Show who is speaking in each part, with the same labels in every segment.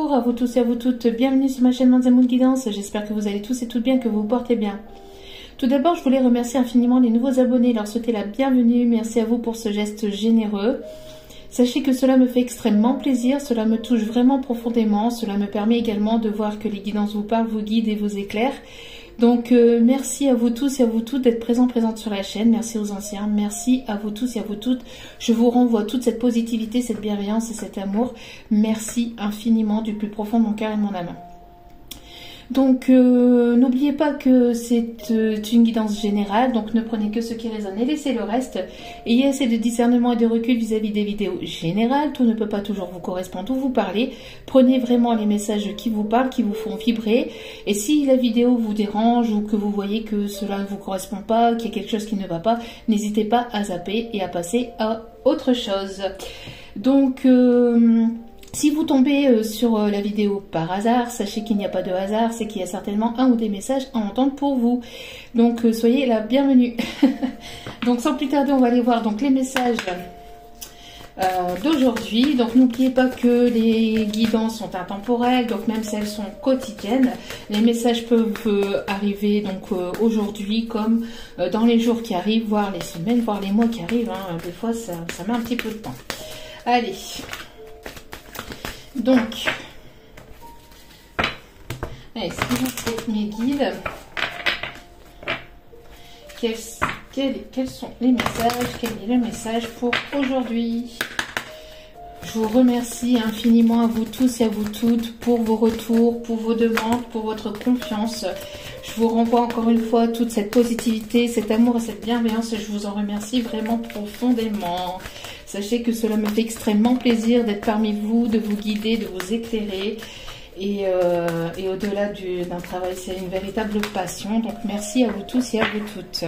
Speaker 1: Bonjour à vous tous et à vous toutes, bienvenue sur ma chaîne Manzamoun Guidance, j'espère que vous allez tous et toutes bien, que vous vous portez bien. Tout d'abord, je voulais remercier infiniment les nouveaux abonnés, leur souhaiter la bienvenue, merci à vous pour ce geste généreux. Sachez que cela me fait extrêmement plaisir, cela me touche vraiment profondément, cela me permet également de voir que les guidances vous parlent, vous guident et vous éclairent. Donc merci à vous tous et à vous toutes d'être présentes sur la chaîne, merci aux anciens, merci à vous tous et à vous toutes. Je vous renvoie toute cette positivité, cette bienveillance et cet amour. Merci infiniment du plus profond de mon cœur et de mon âme. Donc n'oubliez pas que c'est une guidance générale, donc ne prenez que ce qui résonne et laissez le reste. Ayez assez de discernement et de recul vis-à-vis des vidéos générales, tout ne peut pas toujours vous correspondre ou vous parler. Prenez vraiment les messages qui vous parlent, qui vous font vibrer. Et si la vidéo vous dérange ou que vous voyez que cela ne vous correspond pas, qu'il y a quelque chose qui ne va pas, n'hésitez pas à zapper et à passer à autre chose. Donc... si vous tombez sur la vidéo par hasard, sachez qu'il n'y a pas de hasard, c'est qu'il y a certainement un ou des messages à entendre pour vous. Donc soyez la bienvenue. Donc sans plus tarder, on va aller voir donc les messages d'aujourd'hui. Donc n'oubliez pas que les guidances sont intemporelles, donc même si elles sont quotidiennes, les messages peuvent arriver donc aujourd'hui comme dans les jours qui arrivent, voire les semaines, voire les mois qui arrivent. Hein. Des fois ça met un petit peu de temps. Allez. Donc, allez, s'il vous plaît, mes guides, quels sont les messages, quel est le message pour aujourd'hui? Je vous remercie infiniment à vous tous et à vous toutes pour vos retours, pour vos demandes, pour votre confiance. Je vous renvoie encore une fois toute cette positivité, cet amour et cette bienveillance et je vous en remercie vraiment profondément. Sachez que cela me fait extrêmement plaisir d'être parmi vous, de vous guider, de vous éclairer. Et au-delà d'un travail, c'est une véritable passion. Donc merci à vous tous et à vous toutes.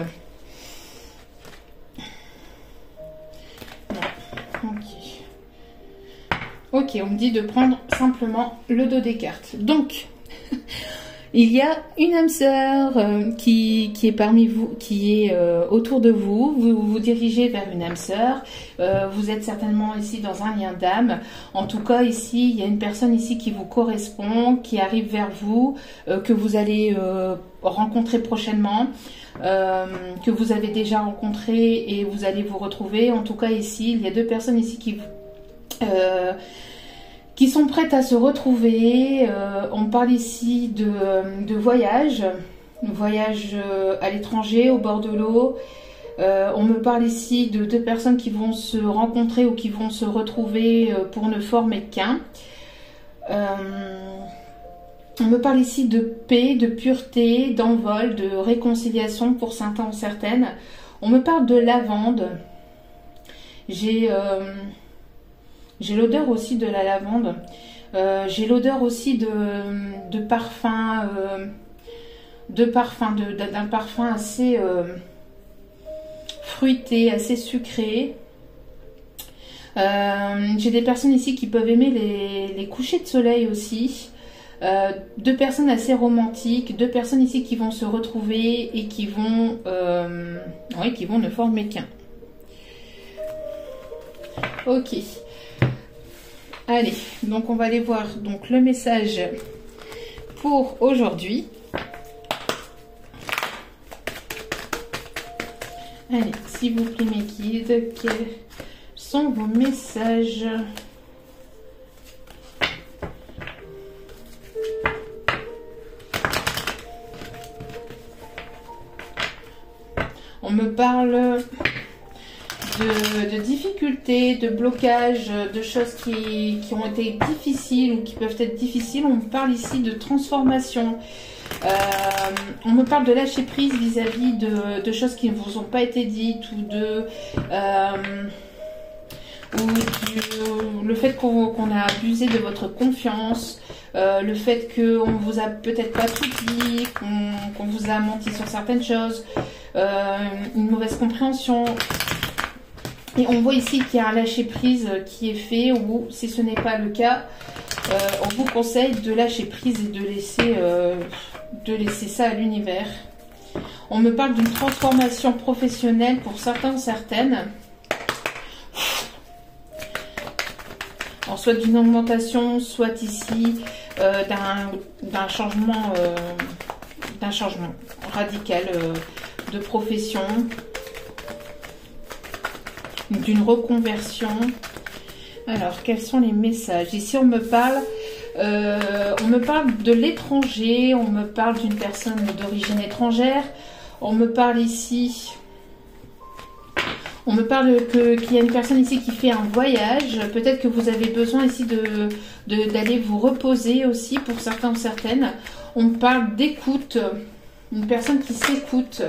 Speaker 1: Ok, on me dit de prendre simplement le dos des cartes. Donc... il y a une âme sœur qui est parmi vous, qui est autour de vous. Vous vous dirigez vers une âme sœur. Vous êtes certainement ici dans un lien d'âme. En tout cas, ici, il y a une personne ici qui vous correspond, qui arrive vers vous, que vous allez rencontrer prochainement, que vous avez déjà rencontré et vous allez vous retrouver. En tout cas, ici, il y a deux personnes ici qui sont prêtes à se retrouver. On parle ici de voyage à l'étranger, au bord de l'eau. On me parle ici de deux personnes qui vont se rencontrer ou qui vont se retrouver pour ne former qu'un. On me parle ici de paix, de pureté, d'envol, de réconciliation pour certains ou certaines. On me parle de lavande. J'ai l'odeur aussi de la lavande. J'ai l'odeur aussi de parfum, d'un parfum assez fruité, assez sucré. J'ai des personnes ici qui peuvent aimer les couchers de soleil aussi. Deux personnes assez romantiques, deux personnes ici qui vont se retrouver et qui vont ne former qu'un. Ok. Allez, donc on va aller voir donc le message pour aujourd'hui. Allez, s'il vous plaît mes guides, quels sont vos messages? On me parle de difficultés, de blocages, de choses qui ont été difficiles ou qui peuvent être difficiles. On me parle ici de transformation. On me parle de lâcher prise vis-à-vis de choses qui ne vous ont pas été dites ou le fait qu'on a abusé de votre confiance, le fait qu'on ne vous a peut-être pas tout dit, qu'on vous a menti sur certaines choses, une mauvaise compréhension. Et on voit ici qu'il y a un lâcher prise qui est fait, ou si ce n'est pas le cas, on vous conseille de lâcher prise et de laisser ça à l'univers. On me parle d'une transformation professionnelle pour certains ou certaines. Alors, soit d'une augmentation, soit ici d'un changement radical de profession, d'une reconversion. Alors, quels sont les messages? Ici, on me parle de l'étranger, on me parle d'une personne d'origine étrangère, on me parle ici... On me parle qu'il y a une personne ici qui fait un voyage. Peut-être que vous avez besoin ici d'aller vous reposer aussi pour certains ou certaines. On me parle d'écoute. Une personne qui s'écoute.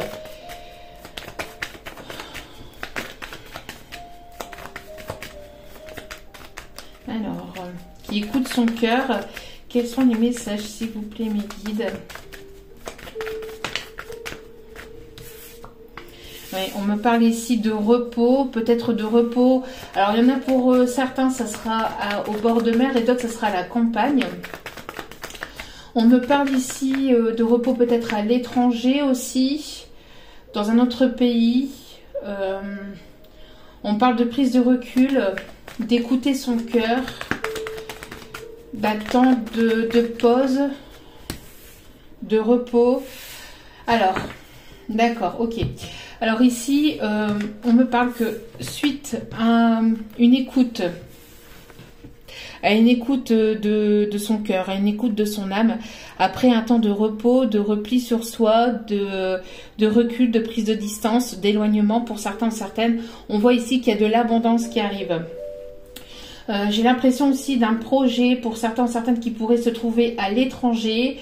Speaker 1: Alors, qui écoute son cœur. Quels sont les messages, s'il vous plaît, mes guides? Oui, on me parle ici de repos, peut-être de repos. Alors, il y en a pour certains, ça sera au bord de mer et d'autres, ça sera à la campagne. On me parle ici de repos peut-être à l'étranger aussi, dans un autre pays. On parle de prise de recul, d'écouter son cœur, d'attente, de pause, de repos. Alors, d'accord, ok. Alors ici, on me parle que suite à une écoute de son cœur, à une écoute de son âme, après un temps de repos, de repli sur soi, de recul, de prise de distance, d'éloignement pour certains, certaines, on voit ici qu'il y a de l'abondance qui arrive. J'ai l'impression aussi d'un projet pour certains, certaines qui pourraient se trouver à l'étranger,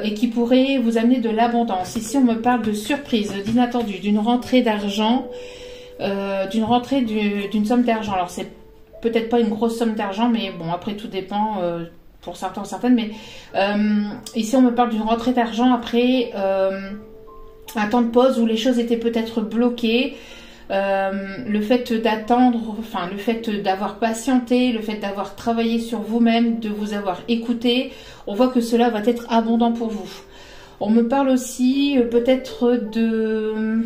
Speaker 1: et qui pourrait vous amener de l'abondance. Ici, on me parle de surprise, d'inattendu, d'une rentrée d'argent, d'une somme d'argent. Alors, c'est peut-être pas une grosse somme d'argent, mais bon, après, tout dépend pour certains ou certaines. Mais ici, on me parle d'une rentrée d'argent après un temps de pause où les choses étaient peut-être bloquées. Le fait d'attendre, enfin le fait d'avoir patienté, le fait d'avoir travaillé sur vous-même, de vous avoir écouté, on voit que cela va être abondant pour vous. On me parle aussi peut-être de...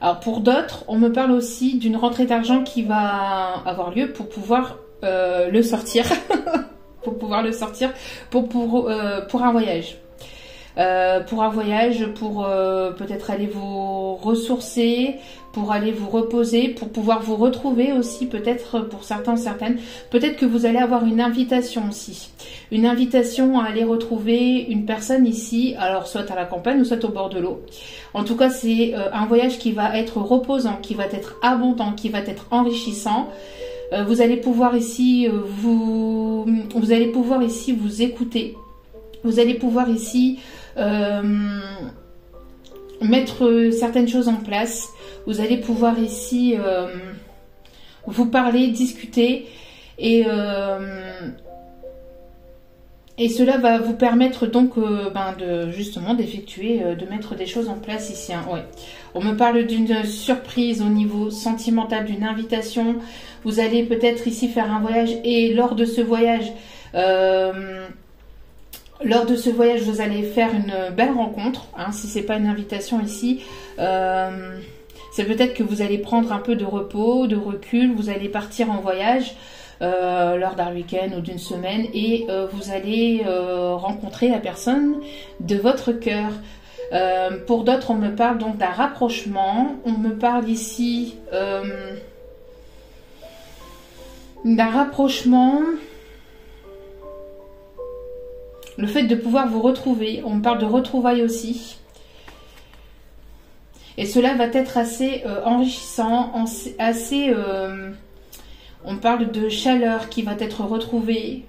Speaker 1: Alors pour d'autres, on me parle aussi d'une rentrée d'argent qui va avoir lieu pour pouvoir le sortir, pour pouvoir le sortir pour un voyage. Pour peut-être aller vous ressourcer, pour aller vous reposer, pour pouvoir vous retrouver aussi, peut-être pour certains, certaines. Peut-être que vous allez avoir une invitation aussi. Une invitation à aller retrouver une personne ici, alors soit à la campagne ou soit au bord de l'eau. En tout cas, c'est un voyage qui va être reposant, qui va être abondant, qui va être enrichissant. Vous allez pouvoir ici vous écouter. Vous allez pouvoir ici mettre certaines choses en place. Vous allez pouvoir ici vous parler, discuter et cela va vous permettre donc justement d'effectuer, de mettre des choses en place ici. Hein. Ouais. On me parle d'une surprise au niveau sentimental, d'une invitation. Vous allez peut-être ici faire un voyage et lors de ce voyage... vous allez faire une belle rencontre, hein, si c'est pas une invitation ici. C'est peut-être que vous allez prendre un peu de repos, de recul, vous allez partir en voyage lors d'un week-end ou d'une semaine et vous allez rencontrer la personne de votre cœur. Pour d'autres, on me parle donc d'un rapprochement. On me parle ici d'un rapprochement. Le fait de pouvoir vous retrouver, on me parle de retrouvailles aussi. Et cela va être assez enrichissant, assez... on parle de chaleur qui va être retrouvée.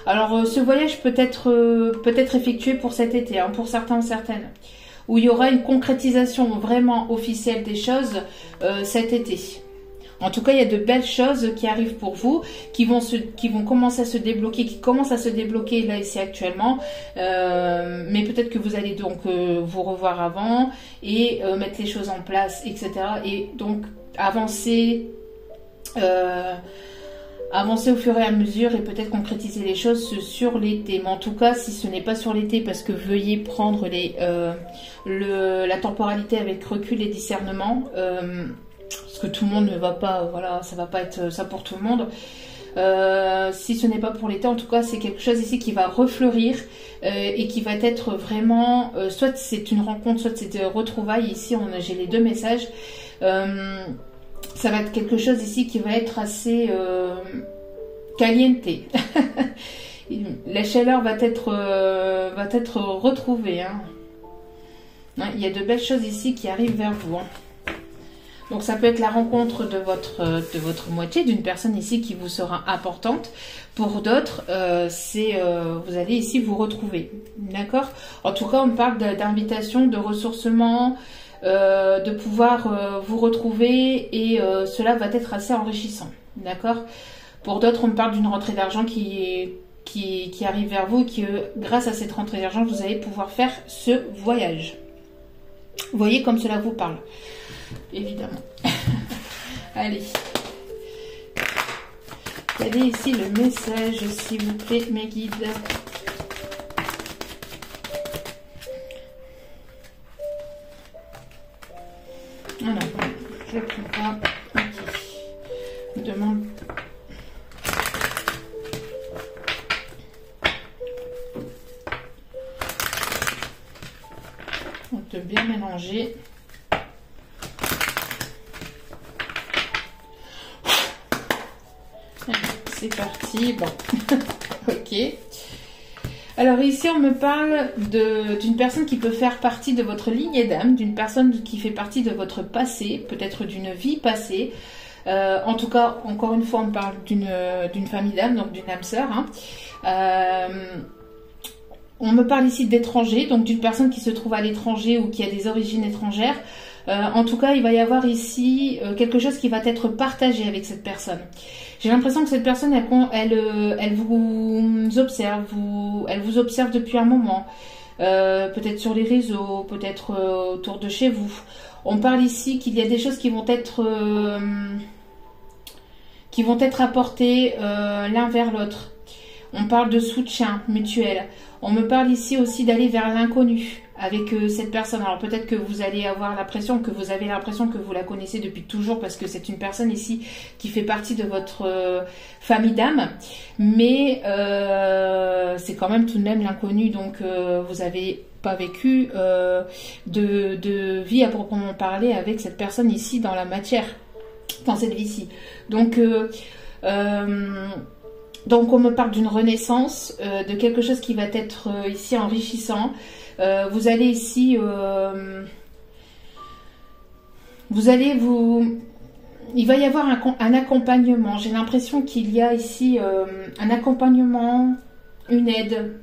Speaker 1: Alors ce voyage peut être effectué pour cet été, hein, pour certains ou certaines. Où il y aura une concrétisation vraiment officielle des choses cet été. En tout cas, il y a de belles choses qui arrivent pour vous, qui vont commencer à se débloquer, qui commencent à se débloquer là ici actuellement. Mais peut-être que vous allez donc vous revoir avant et mettre les choses en place, etc. Et donc avancer au fur et à mesure et peut-être concrétiser les choses sur l'été. Mais en tout cas, si ce n'est pas sur l'été, parce que veuillez prendre la temporalité avec recul et discernement. parce que tout le monde ne va pas, voilà, ça va pas être ça pour tout le monde. Si ce n'est pas pour l'été, en tout cas, c'est quelque chose ici qui va refleurir et qui va être vraiment, soit c'est une rencontre, soit c'est des retrouvailles. Ici, j'ai les deux messages. Ça va être quelque chose ici qui va être assez caliente. La chaleur va être retrouvée. Hein. Il y a de belles choses ici qui arrivent vers vous. Hein. Donc ça peut être la rencontre de votre moitié, d'une personne ici qui vous sera importante. Pour d'autres, vous allez ici vous retrouver. D'accord? En tout cas, on parle d'invitation, de ressourcement, de pouvoir vous retrouver et cela va être assez enrichissant. D'accord? Pour d'autres, on parle d'une rentrée d'argent qui arrive vers vous et que grâce à cette rentrée d'argent, vous allez pouvoir faire ce voyage. Vous voyez comme cela vous parle. Évidemment. Allez. Regardez ici le message, s'il vous plaît, mes guides. Alors, je ne peux pas. Ok. Je me demande. On peut bien mélanger. C'est parti, bon, ok. Alors ici, on me parle d'une personne qui peut faire partie de votre lignée d'âme, d'une personne qui fait partie de votre passé, peut-être d'une vie passée. En tout cas, encore une fois, on parle d'une famille d'âme, donc d'une âme sœur. Hein. On me parle ici d'étrangers, donc d'une personne qui se trouve à l'étranger ou qui a des origines étrangères. En tout cas, il va y avoir ici quelque chose qui va être partagé avec cette personne. J'ai l'impression que cette personne, elle vous observe, elle vous observe depuis un moment, peut-être sur les réseaux, peut-être autour de chez vous. On parle ici qu'il y a des choses qui vont être apportées l'un vers l'autre. On parle de soutien mutuel. On me parle ici aussi d'aller vers l'inconnu avec cette personne. Alors peut-être que vous allez avoir l'impression que vous avez l'impression que vous la connaissez depuis toujours parce que c'est une personne ici qui fait partie de votre famille d'âme. Mais c'est quand même tout de même l'inconnu. Donc vous n'avez pas vécu de vie à proprement parler avec cette personne ici dans la matière, dans cette vie-ci. Donc on me parle d'une renaissance, de quelque chose qui va être ici enrichissant. Vous allez ici, il va y avoir un accompagnement. J'ai l'impression qu'il y a ici un accompagnement, une aide,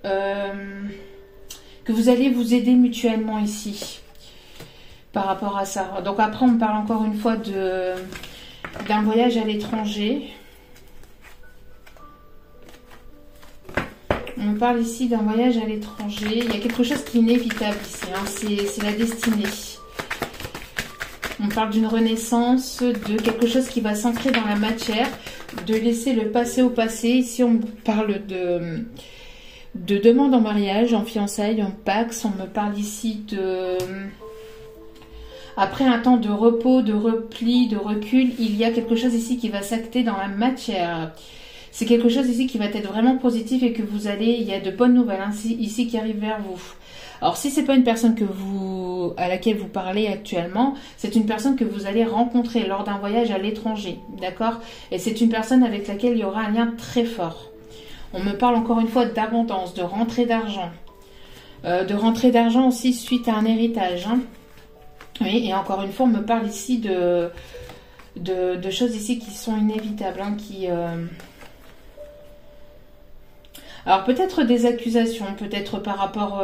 Speaker 1: que vous allez vous aider mutuellement ici par rapport à ça. Donc après on me parle encore une fois d'un voyage à l'étranger. On me parle ici d'un voyage à l'étranger. Il y a quelque chose qui est inévitable ici. Hein. C'est la destinée. On parle d'une renaissance, de quelque chose qui va s'ancrer dans la matière, de laisser le passé au passé. Ici, on parle de demande en mariage, en fiançailles, en pax. On me parle ici de... Après un temps de repos, de repli, de recul, il y a quelque chose ici qui va s'acter dans la matière. C'est quelque chose ici qui va être vraiment positif et que vous allez, il y a de bonnes nouvelles hein, ici qui arrivent vers vous. Alors si c'est pas une personne à laquelle vous parlez actuellement, c'est une personne que vous allez rencontrer lors d'un voyage à l'étranger, d'accord? Et c'est une personne avec laquelle il y aura un lien très fort. On me parle encore une fois d'abondance, de rentrée d'argent. De rentrée d'argent aussi suite à un héritage. Hein. Oui, et encore une fois, on me parle ici de choses ici qui sont inévitables, hein, qui... Alors peut-être des accusations, peut-être par rapport...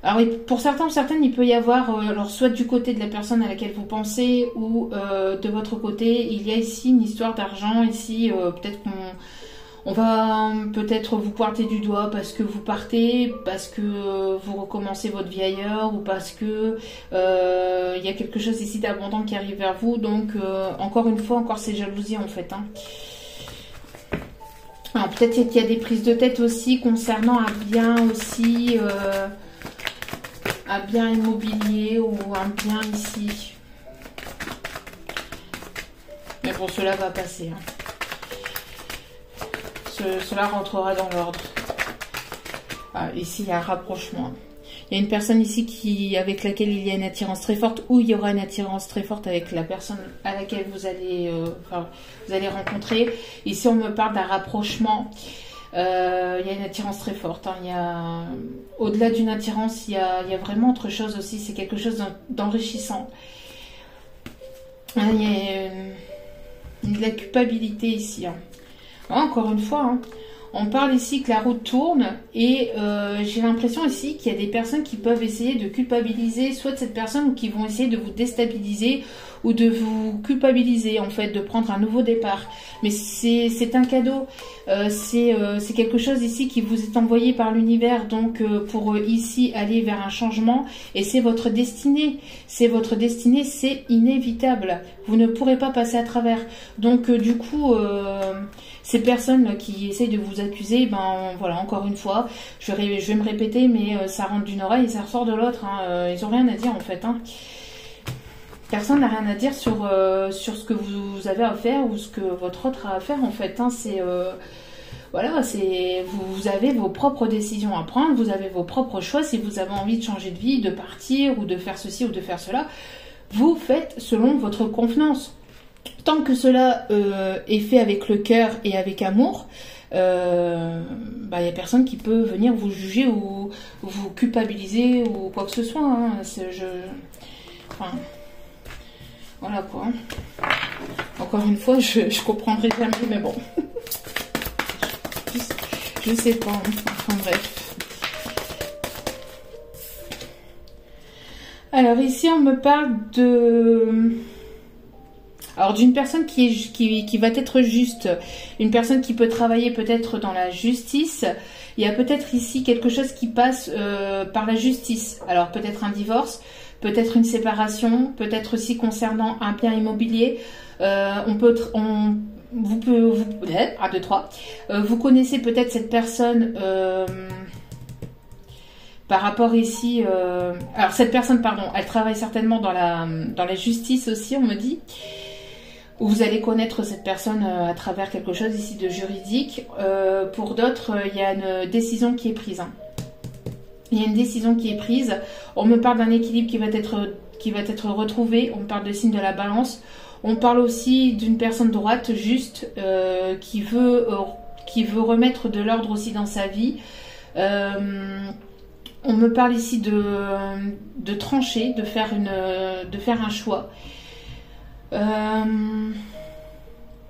Speaker 1: Alors oui, pour certains ou certaines, il peut y avoir, alors soit du côté de la personne à laquelle vous pensez ou de votre côté, il y a ici une histoire d'argent, ici peut-être qu'on va peut-être vous pointer du doigt parce que vous partez, parce que vous recommencez votre vie ailleurs ou parce que il y a quelque chose ici d'abondant qui arrive vers vous, donc encore une fois, encore c'est jalousie en fait, hein. Alors peut-être qu'il y a des prises de tête aussi concernant un bien aussi, un bien immobilier ou un bien ici. Mais bon, cela va passer. Hein. Cela rentrera dans l'ordre. Ah, ici, il y a un rapprochement. Il y a une personne ici avec laquelle il y a une attirance très forte, ou il y aura une attirance très forte avec la personne à laquelle vous allez rencontrer. Ici, on me parle d'un rapprochement. Il y a une attirance très forte. Hein. Au-delà d'une attirance, il y a vraiment autre chose aussi. C'est quelque chose d'enrichissant. Il y a de la culpabilité ici. Hein. Encore une fois, hein, on parle ici que la route tourne et j'ai l'impression ici qu'il y a des personnes qui peuvent essayer de culpabiliser soit de cette personne ou qui vont essayer de vous déstabiliser ou de vous culpabiliser en fait, de prendre un nouveau départ. Mais c'est un cadeau, c'est quelque chose ici qui vous est envoyé par l'univers donc pour ici aller vers un changement et c'est votre destinée. C'est votre destinée, c'est inévitable. Vous ne pourrez pas passer à travers. Donc du coup... ces personnes là, qui essayent de vous accuser, ben voilà, encore une fois, je vais me répéter, mais ça rentre d'une oreille et ça ressort de l'autre. Hein. Ils n'ont rien à dire en fait. Hein. Personne n'a rien à dire sur ce que vous avez à faire ou ce que votre autre a à faire en fait. Hein. Voilà, vous avez vos propres décisions à prendre, vous avez vos propres choix. Si vous avez envie de changer de vie, de partir ou de faire ceci ou de faire cela, vous faites selon votre convenance. Tant que cela est fait avec le cœur et avec amour, il n'y a personne qui peut venir vous juger ou vous culpabiliser ou quoi que ce soit. Hein. Voilà quoi. Encore une fois, je comprendrai jamais, mais bon. je sais pas. Enfin bref. Alors ici, on me parle d'une personne qui va être juste, une personne qui peut travailler peut-être dans la justice. Il y a peut-être ici quelque chose qui passe par la justice. Alors peut-être un divorce, peut-être une séparation, peut-être aussi concernant un bien immobilier. Vous connaissez peut-être cette personne par rapport ici. Alors cette personne, pardon, elle travaille certainement dans la justice aussi, on me dit. Vous allez connaître cette personne à travers quelque chose ici de juridique. Pour d'autres, il y a une décision qui est prise. Hein. Il y a une décision qui est prise. On me parle d'un équilibre qui va être retrouvé. On me parle de signe de la balance. On parle aussi d'une personne droite, juste, qui veut remettre de l'ordre aussi dans sa vie. On me parle ici de trancher, de faire un choix.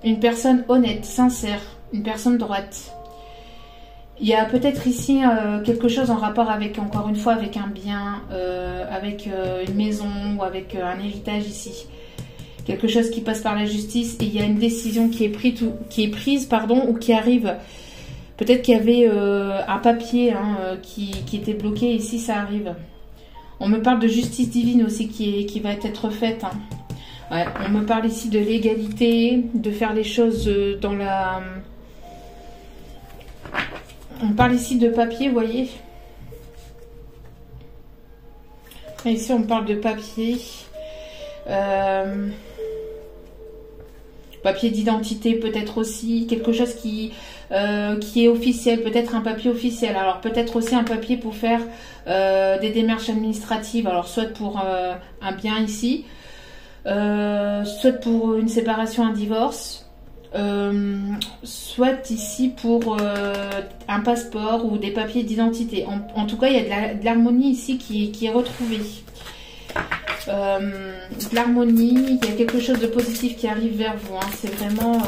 Speaker 1: Une personne honnête, sincère, une personne droite. Il y a peut-être ici quelque chose en rapport avec, encore une fois, avec un bien, avec une maison ou avec un héritage ici. Quelque chose qui passe par la justice et il y a une décision qui est prise, ou qui arrive. Peut-être qu'il y avait un papier qui était bloqué, ici ça arrive. On me parle de justice divine aussi qui va être faite. Hein. Ouais, on me parle ici de l'égalité, de faire les choses dans la... On parle ici de papier, vous voyez. Et ici, on parle de papier. Papier d'identité, peut-être aussi. Quelque chose qui est officiel, peut-être un papier officiel. Alors, peut-être aussi un papier pour faire des démarches administratives. Alors, soit pour un bien ici, soit pour une séparation, un divorce, soit ici pour un passeport ou des papiers d'identité. En tout cas, il y a de l'harmonie ici qui est retrouvée. De l'harmonie, il y a quelque chose de positif qui arrive vers vous. Hein. C'est vraiment,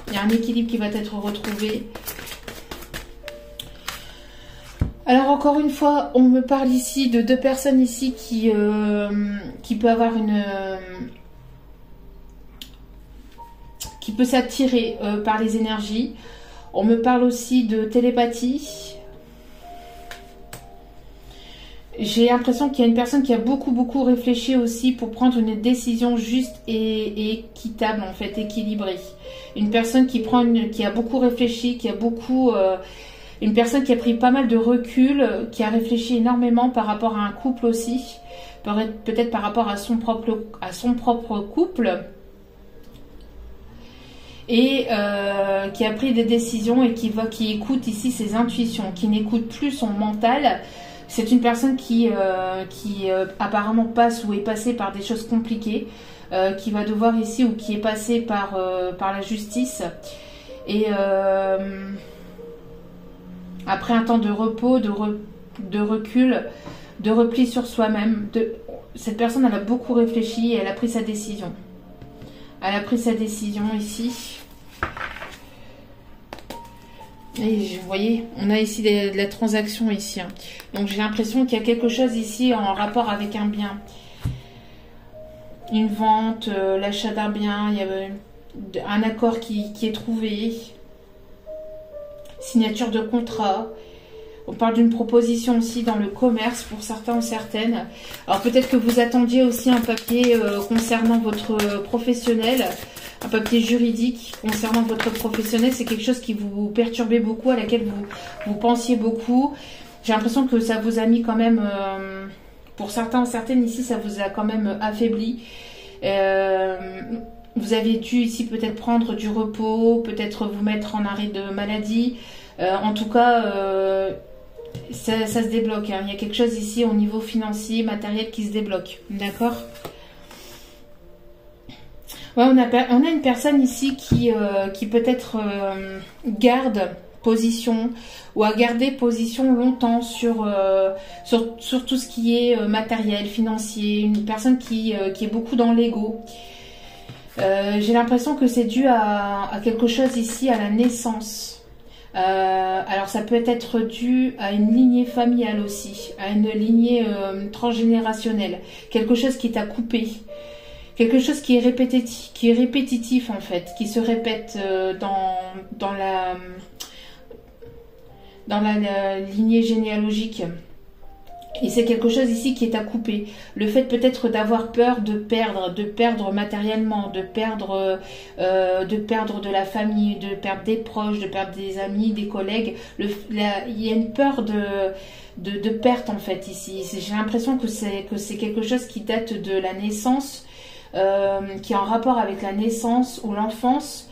Speaker 1: il y a un équilibre qui va être retrouvé. Alors encore une fois, on me parle ici de deux personnes ici qui peut avoir qui peut s'attirer par les énergies. On me parle aussi de télépathie. J'ai l'impression qu'il y a une personne qui a beaucoup réfléchi aussi pour prendre une décision juste et équitable, en fait, équilibrée. Une personne qui a beaucoup réfléchi, une personne qui a pris pas mal de recul, qui a réfléchi énormément par rapport à un couple aussi, peut-être par rapport à son propre couple. et qui a pris des décisions et qui écoute ici ses intuitions, qui n'écoute plus son mental. C'est une personne qui apparemment passe ou est passée par des choses compliquées, qui va devoir ici ou qui est passée par la justice. Et après un temps de repos, de recul, de repli sur soi-même, cette personne elle a beaucoup réfléchi et elle a pris sa décision. Elle a pris sa décision ici. Et vous voyez, on a ici de la transaction ici. Hein. Donc j'ai l'impression qu'il y a quelque chose ici en rapport avec un bien. Une vente, l'achat d'un bien, il y a un accord qui est trouvé. Signature de contrat. On parle d'une proposition aussi dans le commerce pour certains ou certaines. Alors peut-être que vous attendiez aussi un papier concernant votre professionnel, un papier juridique concernant votre professionnel. C'est quelque chose qui vous perturbait beaucoup, à laquelle vous pensiez beaucoup. J'ai l'impression que ça vous a mis quand même, pour certains ou certaines ici, ça vous a quand même affaibli. Vous avez dû ici peut-être prendre du repos, peut-être vous mettre en arrêt de maladie. En tout cas... Ça se débloque, hein. Il y a quelque chose ici au niveau financier, matériel qui se débloque, d'accord? Ouais, on a une personne ici qui peut-être garde position ou a gardé position longtemps sur tout ce qui est matériel, financier, une personne qui est beaucoup dans l'ego. J'ai l'impression que c'est dû à quelque chose ici, à la naissance. Alors ça peut être dû à une lignée familiale aussi, à une lignée transgénérationnelle, quelque chose qui t'a coupé, quelque chose qui est répétitif en fait, qui se répète dans la lignée généalogique. Et c'est quelque chose ici qui est à couper. Le fait peut-être d'avoir peur de perdre matériellement, de perdre de la famille, de perdre des proches, de perdre des amis, des collègues. Il y a une peur de perte en fait ici. J'ai l'impression que c'est quelque chose qui date de la naissance, qui est en rapport avec la naissance ou l'enfance.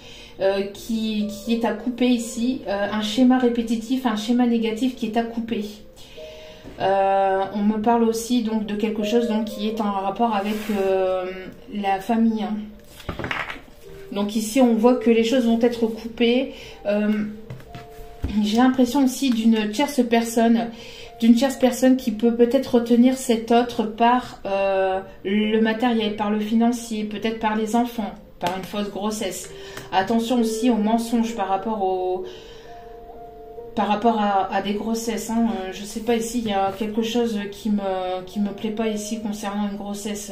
Speaker 1: Qui est à couper ici. Un schéma répétitif, un schéma négatif qui est à couper. On me parle aussi donc de quelque chose donc qui est en rapport avec la famille. Hein. Donc ici on voit que les choses vont être coupées. J'ai l'impression aussi d'une tierce personne qui peut peut-être retenir cet autre par le matériel, par le financier, peut-être par les enfants, par une fausse grossesse. Attention aussi aux mensonges par rapport à des grossesses. Hein. Je sais pas, ici il y a quelque chose qui me plaît pas ici concernant une grossesse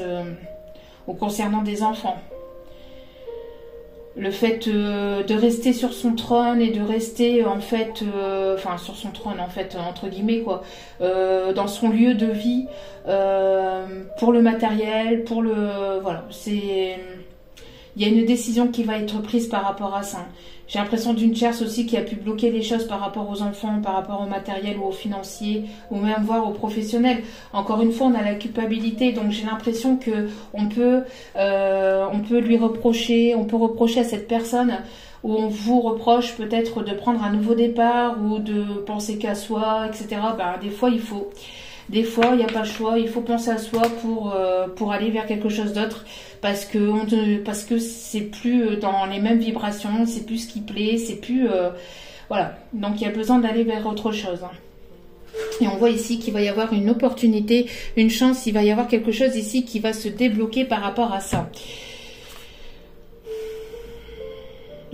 Speaker 1: ou concernant des enfants. Le fait de rester sur son trône et de rester en fait, enfin sur son trône en fait entre guillemets quoi, dans son lieu de vie pour le matériel, pour le voilà, il y a une décision qui va être prise par rapport à ça. J'ai l'impression d'une tierce aussi qui a pu bloquer les choses par rapport aux enfants, par rapport au matériel ou aux financiers, ou même voire aux professionnels. Encore une fois, on a la culpabilité, donc j'ai l'impression que on peut lui reprocher, on peut reprocher à cette personne, ou on vous reproche peut-être de prendre un nouveau départ, ou de penser qu'à soi, etc. Ben, des fois, il n'y a pas le choix, il faut penser à soi pour aller vers quelque chose d'autre, parce que c'est plus dans les mêmes vibrations, c'est plus ce qui plaît, c'est plus voilà. Donc il y a besoin d'aller vers autre chose. Et on voit ici qu'il va y avoir une opportunité, une chance, il va y avoir quelque chose ici qui va se débloquer par rapport à ça.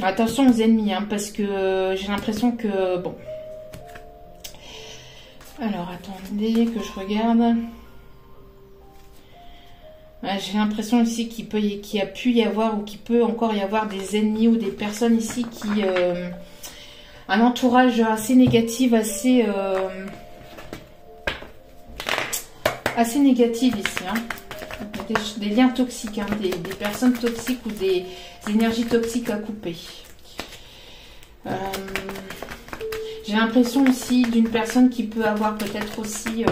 Speaker 1: Attention aux ennemis, hein, parce que j'ai l'impression que bon. Alors, attendez que je regarde. J'ai l'impression ici qu'il a pu y avoir ou qu'il peut encore y avoir des ennemis ou des personnes ici qui... un entourage assez négatif, assez négatif ici. Hein. Des liens toxiques, hein, des personnes toxiques ou des énergies toxiques à couper. J'ai l'impression aussi d'une personne qui peut avoir peut-être aussi...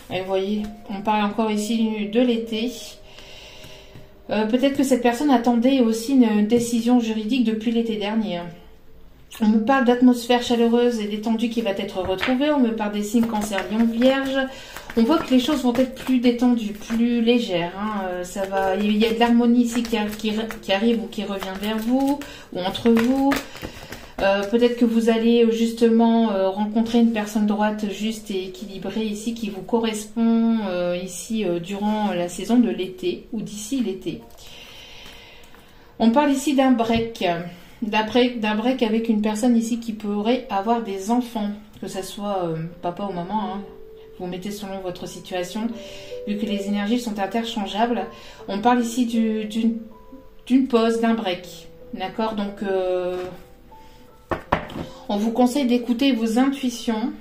Speaker 1: et vous voyez, on parle encore ici de l'été. Peut-être que cette personne attendait aussi une décision juridique depuis l'été dernier. On me parle d'atmosphère chaleureuse et détendue qui va être retrouvée. On me parle des signes Cancer, Lion, Vierge. On voit que les choses vont être plus détendues, plus légères. Ça va, il y a de l'harmonie ici qui arrive ou qui revient vers vous ou entre vous. Peut-être que vous allez justement rencontrer une personne droite, juste et équilibrée ici qui vous correspond ici durant la saison de l'été ou d'ici l'été. On parle ici d'un break. D'un break avec une personne ici qui pourrait avoir des enfants, que ce soit papa ou maman, vous mettez selon votre situation, vu que les énergies sont interchangeables. On parle ici d'une pause, d'un break, d'accord? Donc, on vous conseille d'écouter vos intuitions.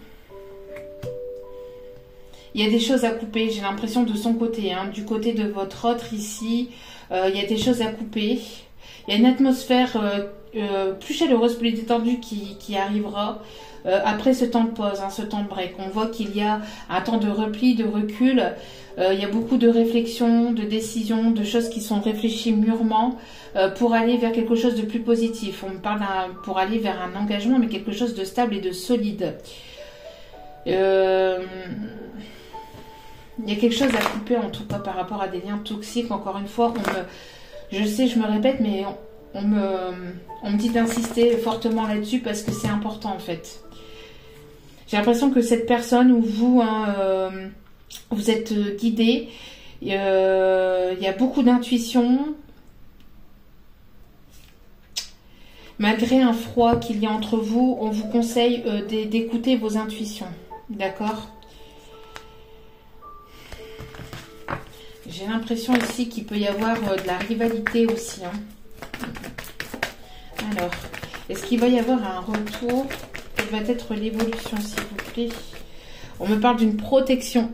Speaker 1: Il y a des choses à couper, j'ai l'impression de son côté, du côté de votre autre ici, il y a des choses à couper. Il y a une atmosphère plus chaleureuse, plus détendue qui arrivera après ce temps de pause, ce temps de break. On voit qu'il y a un temps de repli, de recul. Il y a beaucoup de réflexions, de décisions, de choses qui sont réfléchies mûrement pour aller vers quelque chose de plus positif. On me parle pour aller vers un engagement, mais quelque chose de stable et de solide. Il y a quelque chose à couper en tout cas par rapport à des liens toxiques. Encore une fois, je sais, je me répète, mais on me dit d'insister fortement là-dessus parce que c'est important en fait. J'ai l'impression que cette personne ou vous, vous êtes guidé. Il y a beaucoup d'intuition. Malgré un froid qu'il y a entre vous, on vous conseille d'écouter vos intuitions. D'accord ? J'ai l'impression ici qu'il peut y avoir de la rivalité aussi. Alors, est-ce qu'il va y avoir un retour? Quelle va être l'évolution, s'il vous plaît? On me parle d'une protection.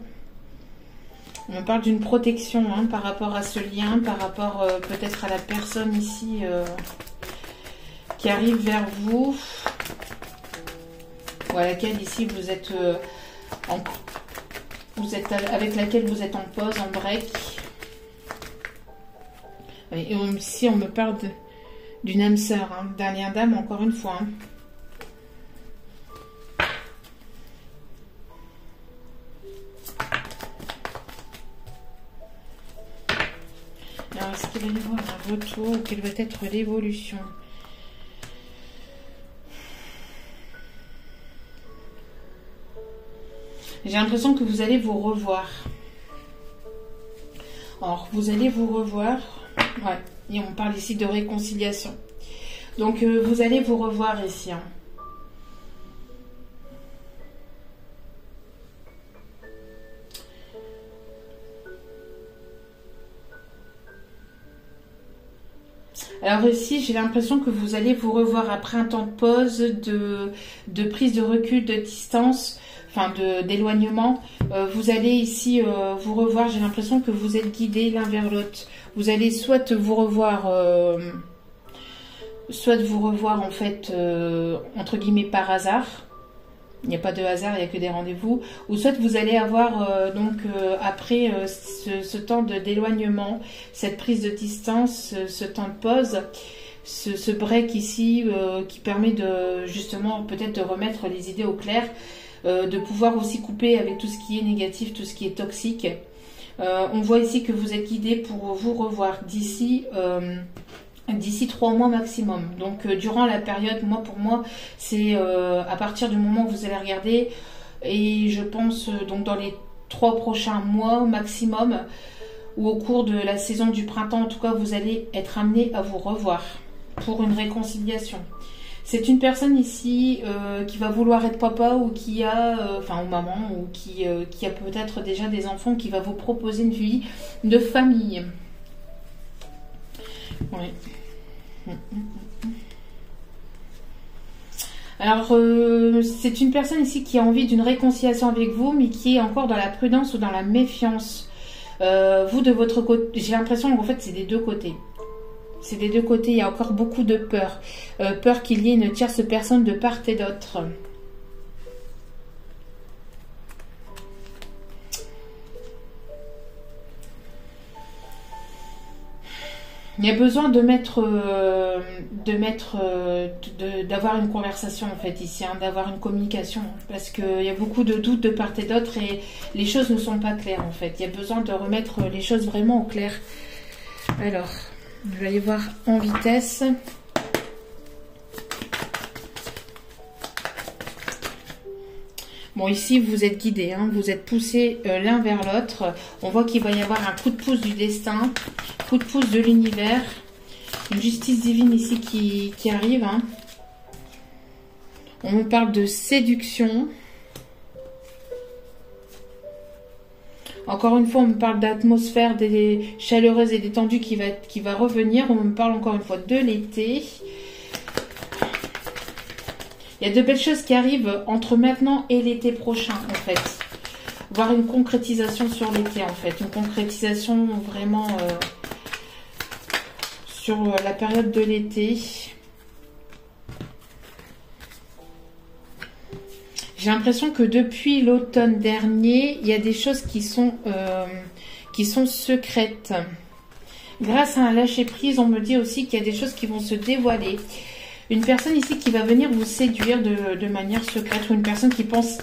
Speaker 1: On me parle d'une protection par rapport à ce lien, par rapport peut-être à la personne ici qui arrive vers vous, ou à laquelle ici vous êtes avec laquelle vous êtes en pause, en break. Et ici on me parle d'une âme sœur, d'un lien d'âme encore une fois. Alors est-ce qu'il va y avoir un retour ou quelle va être l'évolution? J'ai l'impression que vous allez vous revoir. Alors, vous allez vous revoir. Ouais, et on parle ici de réconciliation. Donc, vous allez vous revoir ici. Alors ici, j'ai l'impression que vous allez vous revoir après un temps de pause, de prise de recul, de distance, enfin d'éloignement. Vous allez ici vous revoir. J'ai l'impression que vous êtes guidés l'un vers l'autre. Vous allez soit vous revoir en fait entre guillemets par hasard. Il n'y a pas de hasard, il n'y a que des rendez-vous. Ou soit vous allez avoir après ce temps d'éloignement, cette prise de distance, ce temps de pause, ce break ici qui permet de justement peut-être de remettre les idées au clair, de pouvoir aussi couper avec tout ce qui est négatif, tout ce qui est toxique. On voit ici que vous êtes guidé pour vous revoir d'ici 3 mois maximum. Donc durant la période, pour moi, c'est à partir du moment où vous allez regarder, et je pense donc dans les 3 prochains mois maximum, ou au cours de la saison du printemps, en tout cas, vous allez être amené à vous revoir pour une réconciliation. C'est une personne ici qui va vouloir être papa ou qui a, ou maman, ou qui a peut-être déjà des enfants, qui va vous proposer une vie de famille. Oui. Alors, c'est une personne ici qui a envie d'une réconciliation avec vous, mais qui est encore dans la prudence ou dans la méfiance. Vous, de votre côté, j'ai l'impression qu'en fait, c'est des deux côtés. C'est des deux côtés, il y a encore beaucoup de peur. Peur qu'il y ait une tierce personne de part et d'autre. Il y a besoin d'avoir une conversation en fait ici, hein, d'avoir une communication, parce qu'il y a beaucoup de doutes de part et d'autre et les choses ne sont pas claires en fait. Il y a besoin de remettre les choses vraiment au clair. Alors, je vais aller voir en vitesse. Bon, ici, vous êtes guidés, hein, vous êtes poussés l'un vers l'autre. On voit qu'il va y avoir un coup de pouce du destin, coup de pouce de l'univers. Une justice divine ici qui arrive. Hein. On me parle de séduction. Encore une fois, on me parle d'atmosphère chaleureuse et détendue qui va revenir. On me parle encore une fois de l'été. Il y a de belles choses qui arrivent entre maintenant et l'été prochain, en fait. Voir une concrétisation sur l'été, en fait. Une concrétisation vraiment sur la période de l'été. J'ai l'impression que depuis l'automne dernier, il y a des choses qui sont secrètes. Grâce à un lâcher-prise, on me dit aussi qu'il y a des choses qui vont se dévoiler. Une personne ici qui va venir vous séduire de manière secrète, ou une personne qui pense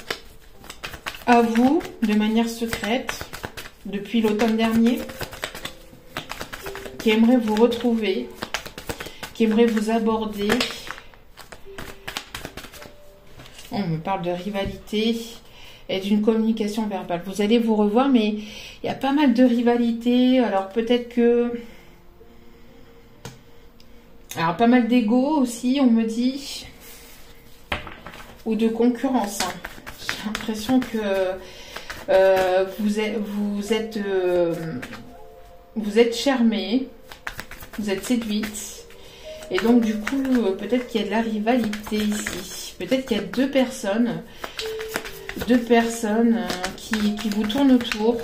Speaker 1: à vous de manière secrète depuis l'automne dernier, qui aimerait vous retrouver, qui aimerait vous aborder. On me parle de rivalité et d'une communication verbale. Vous allez vous revoir, mais il y a pas mal de rivalité. Alors peut-être que... Alors, pas mal d'ego aussi, on me dit. Ou de concurrence. Hein. J'ai l'impression que vous êtes charmé, vous êtes séduite. Et donc, du coup, peut-être qu'il y a de la rivalité ici. Peut-être qu'il y a deux personnes qui vous tournent autour.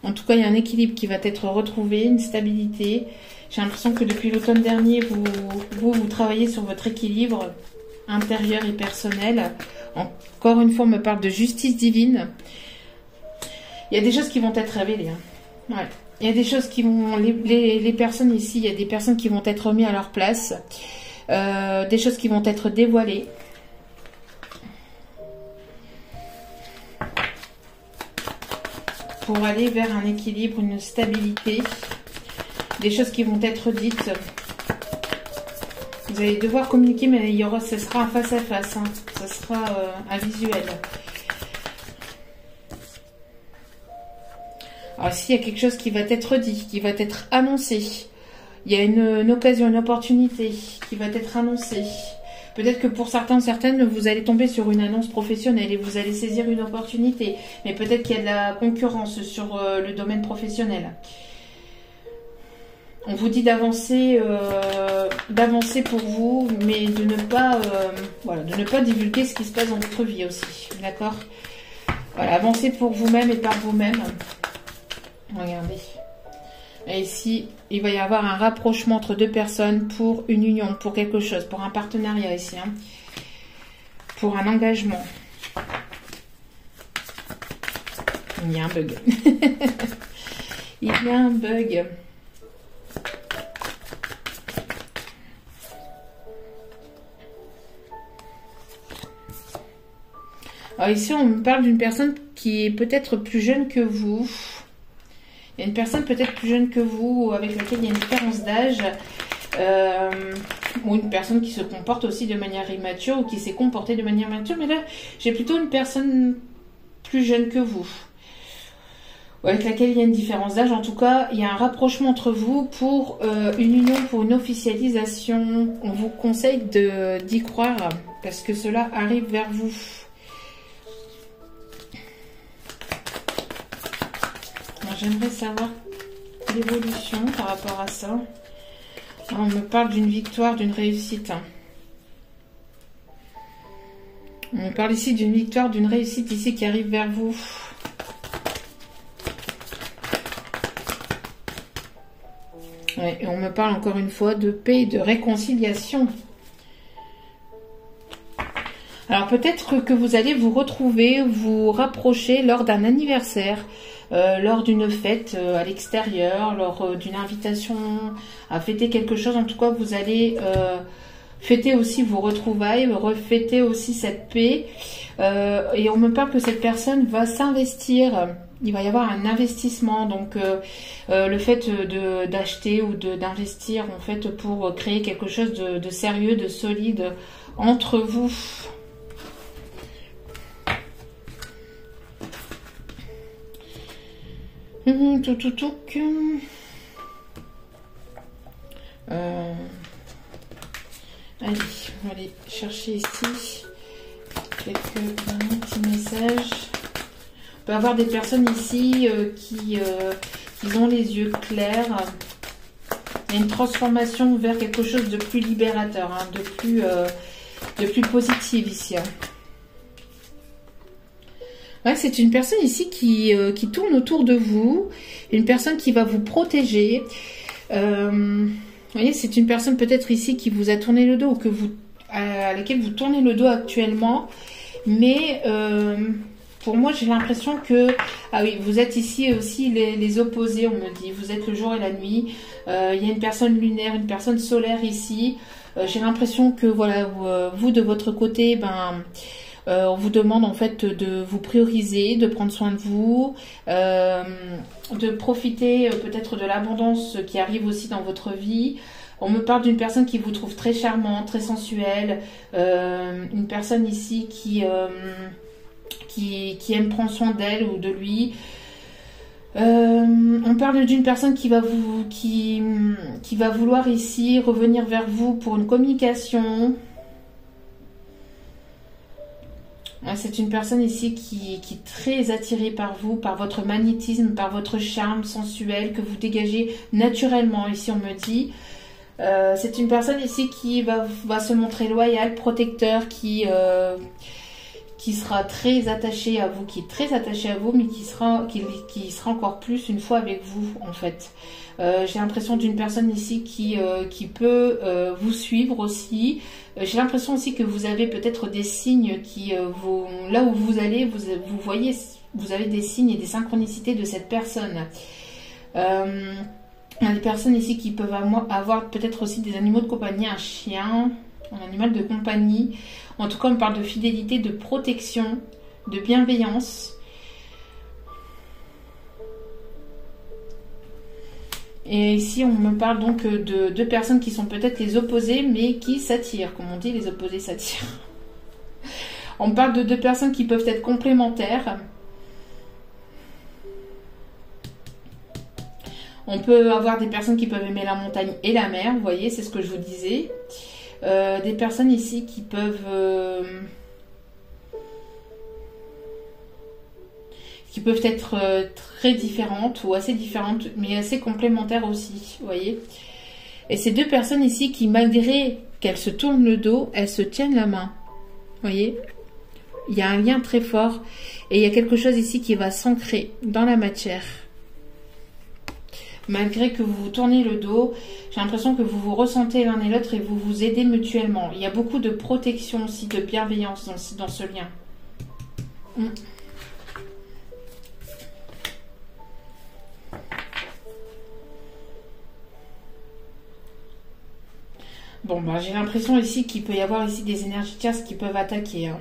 Speaker 1: En tout cas, il y a un équilibre qui va être retrouvé, une stabilité. J'ai l'impression que depuis l'automne dernier, vous travaillez sur votre équilibre intérieur et personnel. Encore une fois, on me parle de justice divine. Il y a des choses qui vont être révélées. Hein. Ouais. Il y a des choses qui vont... Les personnes ici, il y a des personnes qui vont être mises à leur place. Des choses qui vont être dévoilées. Pour aller vers un équilibre, une stabilité. Des choses qui vont être dites. Vous allez devoir communiquer, mais ce sera un face-à-face. Hein. Ce sera un visuel. Alors ici, il y a quelque chose qui va être dit, qui va être annoncé. Il y a une occasion, une opportunité qui va être annoncée. Peut-être que pour certains, certaines, vous allez tomber sur une annonce professionnelle et vous allez saisir une opportunité. Mais peut-être qu'il y a de la concurrence sur le domaine professionnel. On vous dit d'avancer pour vous, mais de ne pas, de ne pas divulguer ce qui se passe dans votre vie aussi. D'accord ? Voilà, avancez pour vous-même et par vous-même. Regardez. Et ici, il va y avoir un rapprochement entre deux personnes pour une union, pour quelque chose, pour un partenariat ici. Hein, pour un engagement. Il y a un bug. Il y a un bug. Alors ici, on me parle d'une personne qui est peut-être plus jeune que vous. Il y a une personne peut-être plus jeune que vous, avec laquelle il y a une différence d'âge. Ou une personne qui se comporte aussi de manière immature, ou qui s'est comportée de manière mature. Mais là, j'ai plutôt une personne plus jeune que vous. Ou avec laquelle il y a une différence d'âge. En tout cas, il y a un rapprochement entre vous pour une union, pour une officialisation. On vous conseille d'y croire, parce que cela arrive vers vous. J'aimerais savoir l'évolution par rapport à ça. On me parle d'une victoire, d'une réussite. On me parle ici d'une victoire, d'une réussite ici qui arrive vers vous. Ouais, et on me parle encore une fois de paix et de réconciliation. Alors peut-être que vous allez vous retrouver, vous rapprocher lors d'un anniversaire. lors d'une fête à l'extérieur, lors d'une invitation à fêter quelque chose. En tout cas, vous allez fêter aussi vos retrouvailles, refêter aussi cette paix. Et on me parle que cette personne va s'investir. Il va y avoir un investissement, donc le fait d'acheter ou d'investir en fait pour créer quelque chose de sérieux, de solide entre vous. Allez, on va aller chercher ici quelques petits messages. On peut avoir des personnes ici qui ont les yeux clairs. Il y a une transformation vers quelque chose de plus libérateur, hein, de plus positif ici. Hein. Ouais, c'est une personne ici qui tourne autour de vous, une personne qui va vous protéger. Vous voyez, c'est une personne peut-être ici qui vous a tourné le dos ou à laquelle vous tournez le dos actuellement. Mais pour moi, j'ai l'impression que... Ah oui, vous êtes ici aussi les opposés, on me dit. Vous êtes le jour et la nuit. Il y a une personne lunaire, une personne solaire ici. J'ai l'impression que, voilà, vous de votre côté, on vous demande en fait de vous prioriser, de prendre soin de vous, de profiter peut-être de l'abondance qui arrive aussi dans votre vie. On me parle d'une personne qui vous trouve très charmante, très sensuelle, une personne ici qui aime prendre soin d'elle ou de lui. On parle d'une personne qui va vouloir ici revenir vers vous pour une communication. C'est une personne ici qui est très attirée par vous, par votre magnétisme, par votre charme sensuel que vous dégagez naturellement, ici on me dit. C'est une personne ici qui va se montrer loyale, protecteur, qui sera très attachée à vous, qui est très attachée à vous, mais qui sera encore plus une fois avec vous, en fait. J'ai l'impression d'une personne ici qui peut vous suivre aussi. J'ai l'impression aussi que vous avez peut-être des signes là où vous allez, vous voyez, vous avez des signes et des synchronicités de cette personne. Il y a des personnes ici qui peuvent avoir peut-être aussi des animaux de compagnie, un chien, un animal de compagnie. En tout cas, on parle de fidélité, de protection, de bienveillance. Et ici, on me parle donc de deux personnes qui sont peut-être les opposés, mais qui s'attirent. Comme on dit, les opposés s'attirent. On parle de deux personnes qui peuvent être complémentaires. On peut avoir des personnes qui peuvent aimer la montagne et la mer, vous voyez, c'est ce que je vous disais. Des personnes ici qui peuvent être très différentes ou assez différentes, mais assez complémentaires aussi, vous voyez. Et ces deux personnes ici qui, malgré qu'elles se tournent le dos, elles se tiennent la main, vous voyez. Il y a un lien très fort et il y a quelque chose ici qui va s'ancrer dans la matière. Malgré que vous vous tournez le dos, j'ai l'impression que vous vous ressentez l'un et l'autre et vous vous aidez mutuellement. Il y a beaucoup de protection aussi, de bienveillance dans ce lien. Bon, j'ai l'impression ici qu'il peut y avoir ici des énergies tierces qui peuvent attaquer. Hein.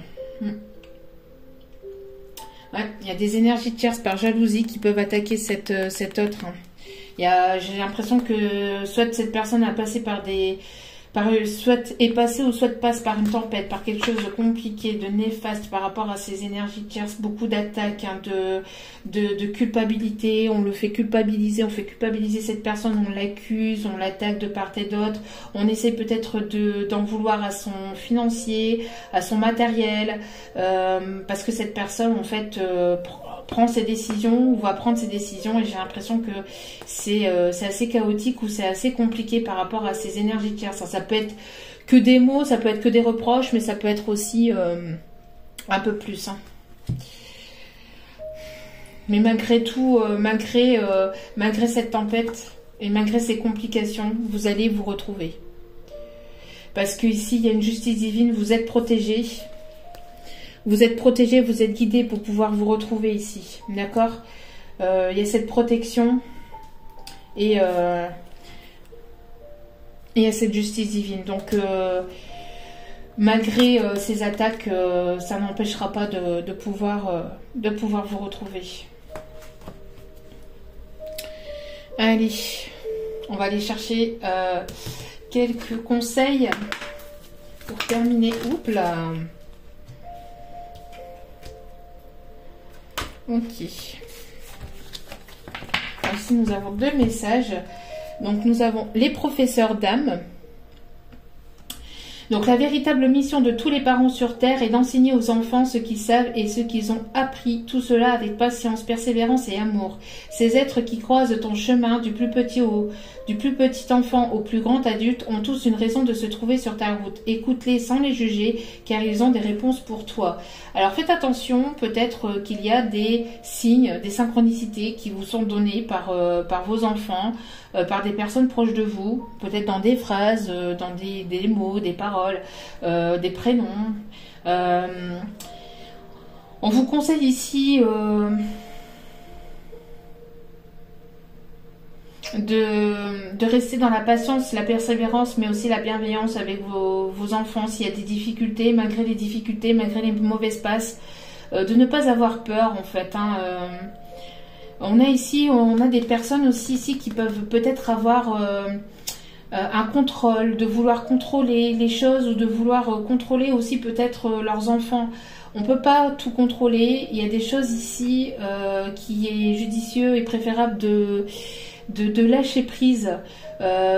Speaker 1: Ouais, il y a des énergies tierces par jalousie qui peuvent attaquer cet autre. Hein. J'ai l'impression que soit cette personne a passé soit est passée ou soit passe par une tempête, par quelque chose de compliqué, de néfaste par rapport à ces énergies tierces, beaucoup d'attaques, hein, de culpabilité, on le fait culpabiliser, on fait culpabiliser cette personne, on l'accuse, on l'attaque de part et d'autre, on essaie peut-être d'en vouloir à son financier, à son matériel, parce que cette personne en fait prend ses décisions ou va prendre ses décisions et j'ai l'impression que c'est assez chaotique ou c'est assez compliqué par rapport à ces énergies tierces. Ça peut être que des mots, ça peut être que des reproches, mais ça peut être aussi un peu plus. Hein. Mais malgré tout, malgré cette tempête et malgré ces complications, vous allez vous retrouver. Parce qu'ici, il y a une justice divine, vous êtes protégés. Vous êtes protégés, vous êtes guidés pour pouvoir vous retrouver ici. D'accord ? il y a cette protection et il y a cette justice divine. Donc, malgré ces attaques, ça n'empêchera pas de pouvoir vous retrouver. Allez, on va aller chercher quelques conseils pour terminer. Oups là. Ok. Ici, nous avons 2 messages. Donc, nous avons les professeurs d'âme. Donc, la véritable mission de tous les parents sur Terre est d'enseigner aux enfants ce qu'ils savent et ce qu'ils ont appris. Tout cela avec patience, persévérance et amour. Ces êtres qui croisent ton chemin du plus petit enfant au plus grand adulte ont tous une raison de se trouver sur ta route. Écoute-les sans les juger, car ils ont des réponses pour toi. Alors, faites attention, peut-être qu'il y a des signes, des synchronicités qui vous sont donnés par vos enfants, par des personnes proches de vous, peut-être dans des phrases, dans des mots, des paroles, des prénoms. On vous conseille ici de rester dans la patience, la persévérance, mais aussi la bienveillance avec vos enfants s'il y a des difficultés, malgré les mauvaises passes, de ne pas avoir peur en fait. On a des personnes aussi ici qui peuvent peut-être avoir un contrôle, de vouloir contrôler les choses ou de vouloir contrôler aussi peut-être leurs enfants. On ne peut pas tout contrôler. Il y a des choses ici qui est judicieux et préférable de lâcher prise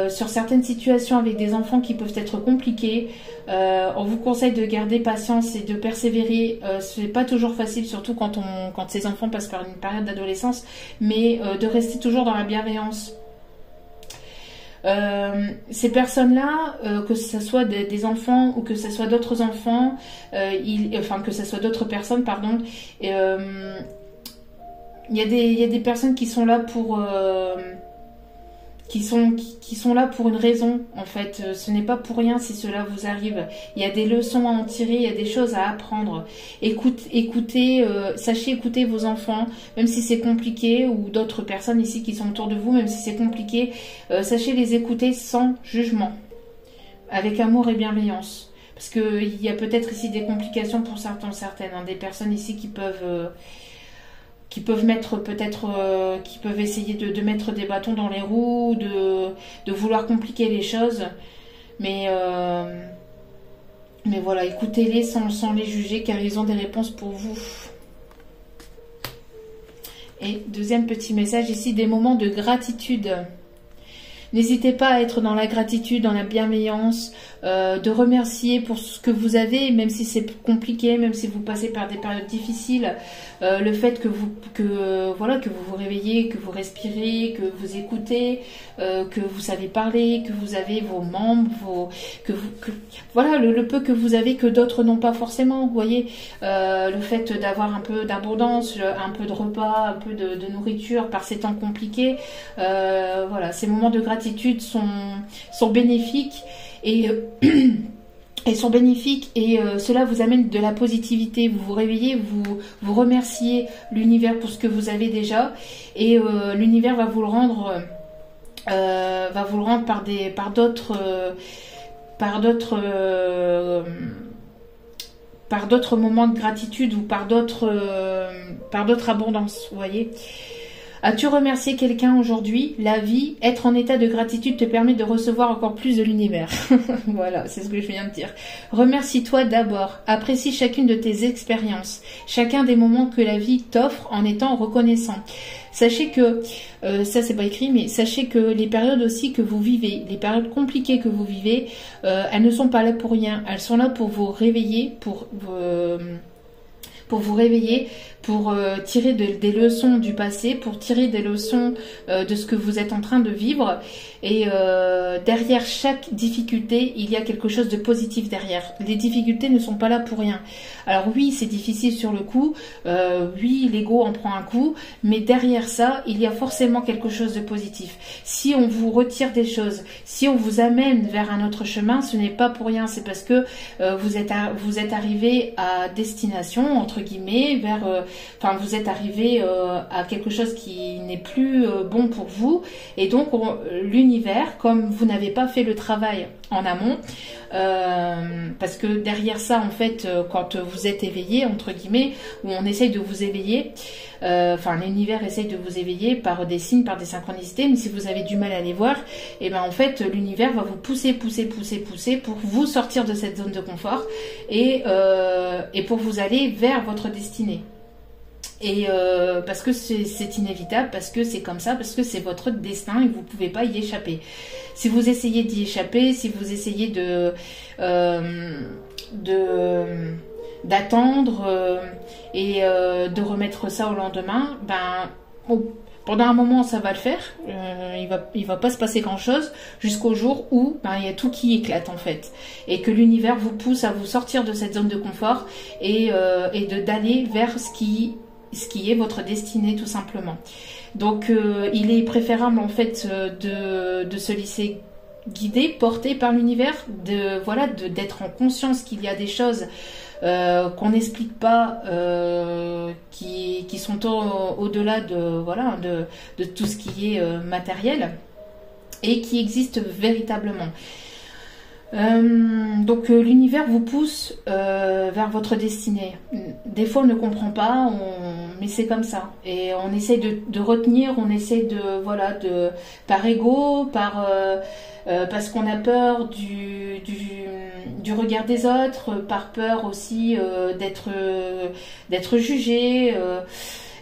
Speaker 1: sur certaines situations avec des enfants qui peuvent être compliquées. On vous conseille de garder patience et de persévérer. C'est pas toujours facile, surtout quand ces enfants passent par une période d'adolescence, mais de rester toujours dans la bienveillance. Ces personnes-là, que ce soit des enfants ou que ce soit d'autres enfants, que ce soit d'autres personnes, pardon, il y a des personnes qui sont là pour qui sont là pour une raison en fait. Ce n'est pas pour rien si cela vous arrive. Il y a des leçons à en tirer, il y a des choses à apprendre. Sachez écouter vos enfants, même si c'est compliqué, ou d'autres personnes ici qui sont autour de vous, même si c'est compliqué, sachez les écouter sans jugement, avec amour et bienveillance. Parce qu'il y a peut-être ici des complications pour certaines, des personnes ici qui peuvent mettre qui peuvent essayer de mettre des bâtons dans les roues, de vouloir compliquer les choses, mais voilà, écoutez-les sans les juger, car ils ont des réponses pour vous. Et deuxième petit message ici, des moments de gratitude. N'hésitez pas à être dans la gratitude, dans la bienveillance, de remercier pour ce que vous avez, même si c'est compliqué, même si vous passez par des périodes difficiles. Le fait que vous vous réveillez, que vous respirez, que vous écoutez, que vous savez parler, que vous avez vos membres, voilà le peu que vous avez que d'autres n'ont pas forcément. Vous voyez, le fait d'avoir un peu d'abondance, un peu de repas, un peu de nourriture par ces temps compliqués. Voilà, ces moments de gratitude sont bénéfiques et cela vous amène de la positivité. Vous vous réveillez, vous remerciez l'univers pour ce que vous avez déjà, et l'univers va vous le rendre par d'autres moments de gratitude, ou par d'autres abondances, vous voyez. As-tu remercié quelqu'un aujourd'hui? La vie, être en état de gratitude te permet de recevoir encore plus de l'univers. Voilà, c'est ce que je viens de dire. Remercie-toi d'abord. Apprécie chacune de tes expériences, chacun des moments que la vie t'offre en étant reconnaissant. Sachez que, ça c'est pas écrit, mais sachez que les périodes aussi que vous vivez, les périodes compliquées que vous vivez, elles ne sont pas là pour rien. Elles sont là pour vous réveiller, pour tirer des leçons du passé, pour tirer des leçons de ce que vous êtes en train de vivre. Et derrière chaque difficulté, il y a quelque chose de positif derrière. Les difficultés ne sont pas là pour rien. Alors oui, c'est difficile sur le coup, oui, l'ego en prend un coup, mais derrière ça, il y a forcément quelque chose de positif. Si on vous retire des choses, si on vous amène vers un autre chemin, ce n'est pas pour rien, c'est parce que vous êtes arrivé à destination, entre entre guillemets, vers, enfin vous êtes arrivé à quelque chose qui n'est plus bon pour vous, et donc l'univers, comme vous n'avez pas fait le travail en amont, parce que derrière ça, en fait, quand vous êtes éveillé, entre guillemets, où on essaye de vous éveiller, enfin l'univers essaye de vous éveiller par des signes, par des synchronicités, mais si vous avez du mal à les voir, et ben en fait l'univers va vous pousser pour vous sortir de cette zone de confort et pour vous aller vers votre destinée. Et parce que c'est inévitable, parce que c'est comme ça, parce que c'est votre destin et vous ne pouvez pas y échapper. Si vous essayez d'y échapper, si vous essayez d'attendre et de remettre ça au lendemain, ben pendant un moment ça va le faire, il va pas se passer grand chose jusqu'au jour où ben, il y a tout qui éclate en fait, et que l'univers vous pousse à vous sortir de cette zone de confort et d'aller vers ce qui est votre destinée tout simplement. Donc il est préférable en fait de se laisser guider, porté par l'univers, d'être en conscience qu'il y a des choses qu'on n'explique pas, qui sont au-delà de tout ce qui est matériel et qui existent véritablement. Donc l'univers vous pousse vers votre destinée. Des fois on ne comprend pas, mais c'est comme ça. Et on essaie de retenir, on essaie par ego, parce qu'on a peur du regard des autres, par peur aussi d'être jugé.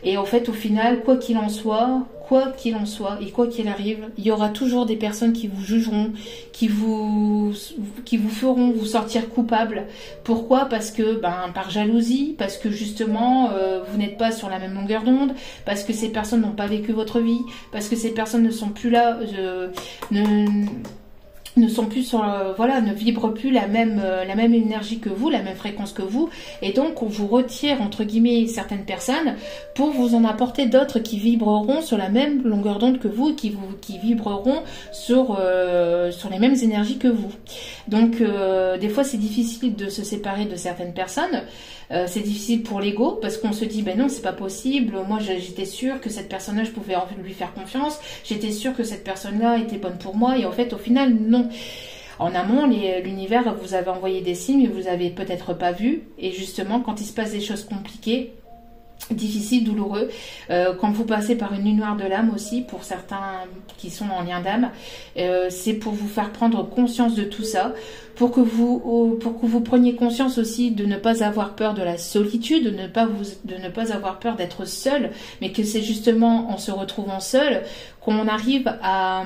Speaker 1: Et en fait, au final, quoi qu'il en soit, et quoi qu'il arrive, il y aura toujours des personnes qui vous jugeront, qui vous feront vous sortir coupable. Pourquoi? Parce que, par jalousie, parce que justement, vous n'êtes pas sur la même longueur d'onde, parce que ces personnes n'ont pas vécu votre vie, parce que ces personnes ne sont plus là, ne sont plus ne vibrent plus la même énergie que vous, la même fréquence que vous, et donc on vous retire entre guillemets certaines personnes pour vous en apporter d'autres qui vibreront sur la même longueur d'onde que vous, qui vibreront sur les mêmes énergies que vous. Donc des fois c'est difficile de se séparer de certaines personnes. C'est difficile pour l'ego parce qu'on se dit ben non, c'est pas possible, moi j'étais sûre que cette personne-là je pouvais lui faire confiance, j'étais sûre que cette personne-là était bonne pour moi, et en fait au final non. En amont, l'univers vous avait envoyé des signes que vous avez peut-être pas vus, et justement quand il se passe des choses compliquées, difficile, douloureux, quand vous passez par une nuit noire de l'âme aussi, pour certains qui sont en lien d'âme, c'est pour vous faire prendre conscience de tout ça, pour que vous preniez conscience aussi de ne pas avoir peur de la solitude, de ne pas avoir peur d'être seul, mais que c'est justement en se retrouvant seul qu'on arrive à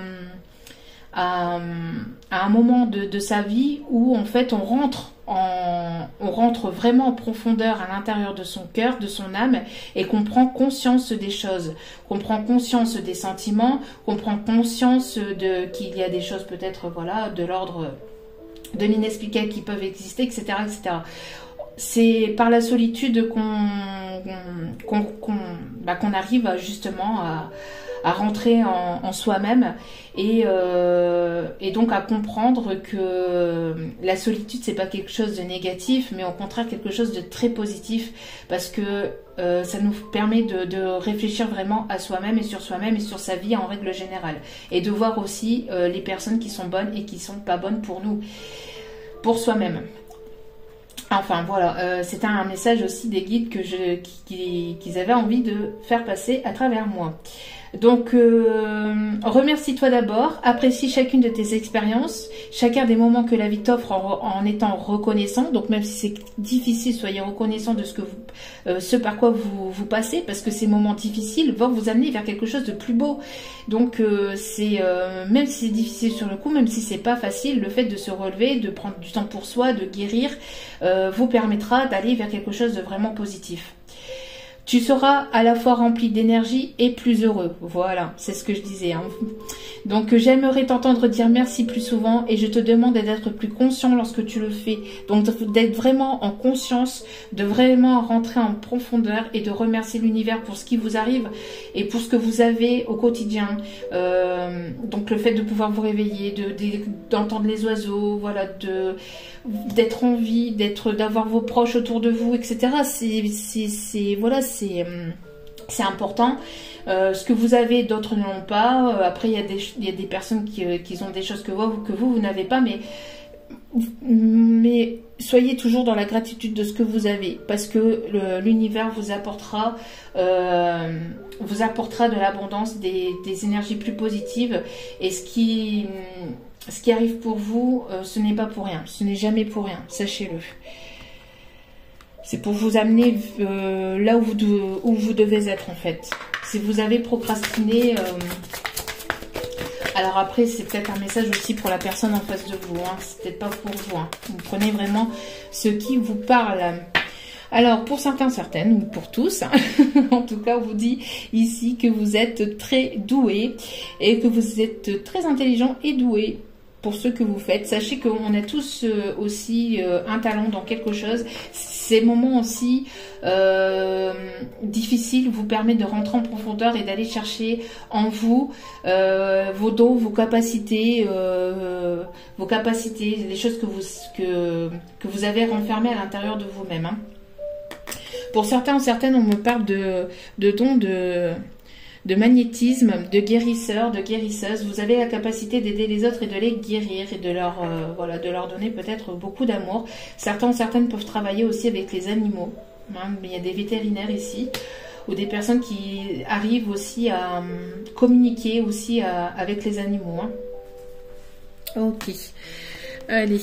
Speaker 1: un moment de sa vie où en fait on rentre vraiment en profondeur à l'intérieur de son cœur, de son âme, et qu'on prend conscience des choses, qu'on prend conscience des sentiments, qu'on prend conscience qu'il y a des choses peut-être de l'ordre de l'inexplicable qui peuvent exister, etc., etc. C'est par la solitude qu'on arrive justement à rentrer en soi-même et donc à comprendre que la solitude c'est pas quelque chose de négatif, mais au contraire quelque chose de très positif, parce que ça nous permet de réfléchir vraiment à soi-même et sur sa vie en règle générale, et de voir aussi les personnes qui sont bonnes et qui sont pas bonnes pour nous, pour soi-même. Enfin voilà, c'était un message aussi des guides qu'ils avaient envie de faire passer à travers moi. Donc remercie-toi d'abord, apprécie chacune de tes expériences, chacun des moments que la vie t'offre en étant reconnaissant. Donc même si c'est difficile, soyez reconnaissant de ce par quoi vous passez, parce que ces moments difficiles vont vous amener vers quelque chose de plus beau. Donc même si c'est difficile sur le coup, même si c'est pas facile, le fait de se relever, de prendre du temps pour soi, de guérir, vous permettra d'aller vers quelque chose de vraiment positif. Tu seras à la fois rempli d'énergie et plus heureux. Voilà, c'est ce que je disais. Hein. Donc, j'aimerais t'entendre dire merci plus souvent et je te demande d'être plus conscient lorsque tu le fais. Donc, d'être vraiment en conscience, de vraiment rentrer en profondeur et de remercier l'univers pour ce qui vous arrive et pour ce que vous avez au quotidien. Donc, le fait de pouvoir vous réveiller, d'entendre les oiseaux, voilà, d'être en vie, d'avoir vos proches autour de vous, etc. C'est important. Ce que vous avez, d'autres ne l'ont pas. Après, il y a des personnes qui ont des choses que vous n'avez pas, mais soyez toujours dans la gratitude de ce que vous avez, parce que l'univers vous apportera de l'abondance, des énergies plus positives, et ce qui arrive pour vous, ce n'est pas pour rien, ce n'est jamais pour rien, sachez-le. C'est pour vous amener là où vous devez être en fait. Si vous avez procrastiné, alors après c'est peut-être un message aussi pour la personne en face de vous, hein. C'est peut-être pas pour vous. Hein. Vous prenez vraiment ce qui vous parle. Alors pour certaines, ou pour tous, hein, en tout cas on vous dit ici que vous êtes très doué et que vous êtes très intelligent et doué. Pour ce que vous faites, sachez qu'on a tous aussi un talent dans quelque chose. Ces moments aussi difficiles vous permettent de rentrer en profondeur et d'aller chercher en vous vos dons, vos capacités, les choses que vous avez renfermées à l'intérieur de vous-même. Hein. Pour certains ou certaines, on me parle de dons de magnétisme, de guérisseur, de guérisseuse. Vous avez la capacité d'aider les autres et de les guérir et de leur donner peut-être beaucoup d'amour. Certains ou certaines peuvent travailler aussi avec les animaux. Hein. Il y a des vétérinaires ici, ou des personnes qui arrivent aussi à communiquer aussi avec les animaux. Hein. Ok. Allez.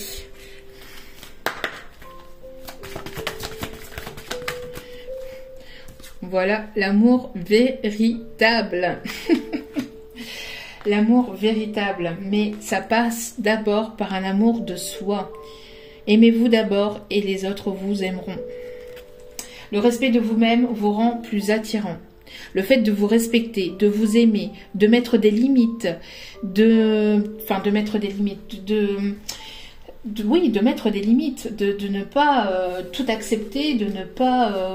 Speaker 1: Voilà, l'amour véritable. L'amour véritable. Mais ça passe d'abord par un amour de soi. Aimez-vous d'abord et les autres vous aimeront. Le respect de vous-même vous rend plus attirant. Le fait de vous respecter, de vous aimer, de mettre des limites, de mettre des limites, de ne pas tout accepter, de ne pas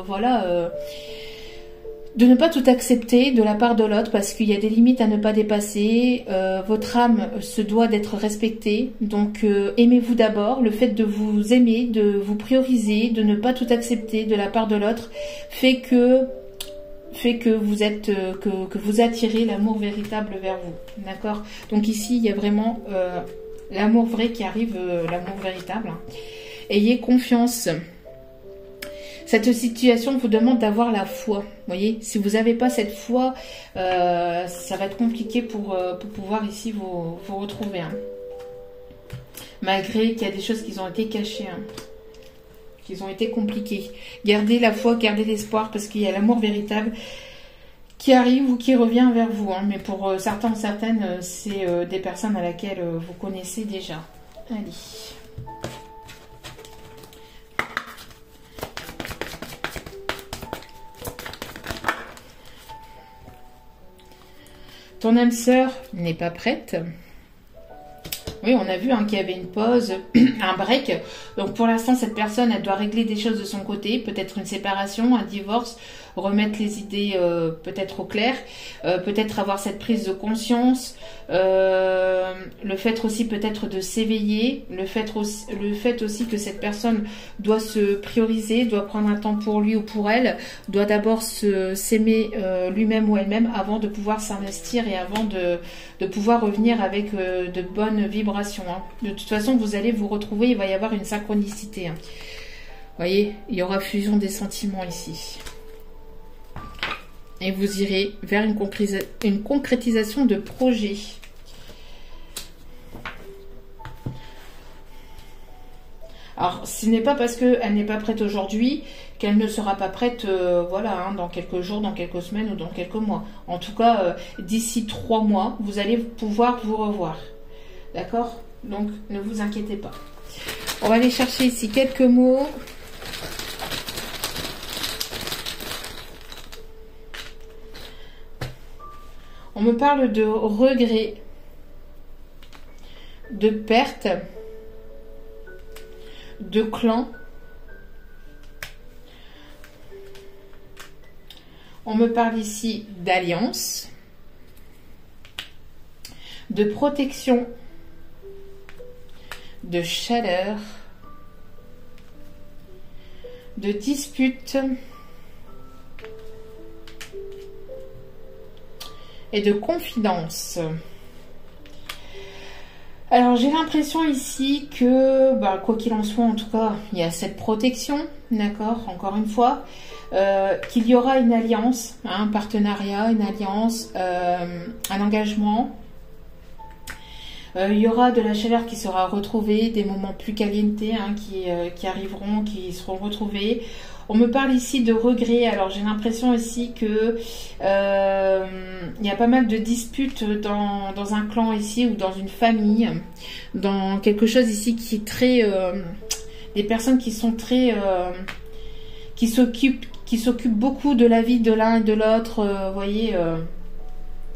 Speaker 1: de ne pas tout accepter de la part de l'autre, parce qu'il y a des limites à ne pas dépasser. Votre âme se doit d'être respectée, donc aimez-vous d'abord. Le fait de vous aimer, de vous prioriser, de ne pas tout accepter de la part de l'autre fait que vous attirez l'amour véritable vers vous, d'accord? Donc ici il y a vraiment l'amour vrai qui arrive, l'amour véritable. Hein. Ayez confiance. Cette situation vous demande d'avoir la foi. Vous voyez, si vous n'avez pas cette foi, ça va être compliqué pour pouvoir ici vous retrouver. Hein. Malgré qu'il y a des choses qui ont été cachées, hein, qui ont été compliquées. Gardez la foi, gardez l'espoir, parce qu'il y a l'amour véritable qui arrive ou qui revient vers vous. Hein. Mais pour certains ou certaines, c'est des personnes à laquelle vous connaissez déjà. Allez. Ton âme sœur n'est pas prête. Oui, on a vu hein, qu'il y avait une pause, un break. Donc pour l'instant, cette personne, elle doit régler des choses de son côté. Peut-être une séparation, un divorce, remettre les idées peut-être au clair. Peut-être avoir cette prise de conscience. Le fait aussi peut-être de s'éveiller. Le fait aussi que cette personne doit se prioriser, doit prendre un temps pour lui ou pour elle. Doit d'abord s'aimer lui-même ou elle-même avant de pouvoir s'investir et avant de pouvoir revenir avec de bonnes vibrations. Hein. De toute façon, vous allez vous retrouver, il va y avoir une synchronicité. Hein. Vous voyez, il y aura fusion des sentiments ici. Et vous irez vers une concrétisation de projet. Alors, ce n'est pas parce qu'elle n'est pas prête aujourd'hui qu'elle ne sera pas prête, voilà, hein, dans quelques jours, dans quelques semaines ou dans quelques mois. En tout cas, d'ici 3 mois, vous allez pouvoir vous revoir. D'accord? Donc, ne vous inquiétez pas. On va aller chercher ici quelques mots. On me parle de regret, de perte, de clan. On me parle ici d'alliance, de protection, de chaleur, de dispute et de confidence. Alors j'ai l'impression ici que, quoi qu'il en soit, en tout cas, il y a cette protection, d'accord, encore une fois, qu'il y aura une alliance, un partenariat, une alliance, un engagement. Il y aura de la chaleur qui sera retrouvée, des moments plus calientes qui arriveront, qui seront retrouvés. On me parle ici de regrets. Alors j'ai l'impression ici que il y a pas mal de disputes dans un clan ici ou dans une famille, dans quelque chose ici qui est très des personnes qui sont très qui s'occupent beaucoup de la vie de l'un et de l'autre. Vous voyez,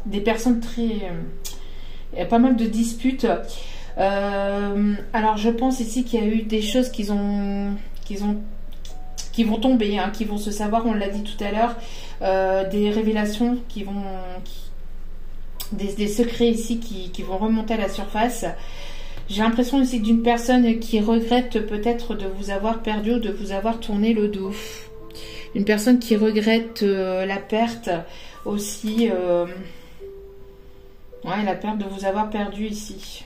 Speaker 1: des personnes très il y a pas mal de disputes. Alors je pense ici qu'il y a eu des choses qui vont tomber, qui vont se savoir, on l'a dit tout à l'heure, des révélations des secrets ici qui vont remonter à la surface. J'ai l'impression ici d'une personne qui regrette peut-être de vous avoir perdu ou de vous avoir tourné le dos. Une personne qui regrette la perte aussi, la perte de vous avoir perdu ici.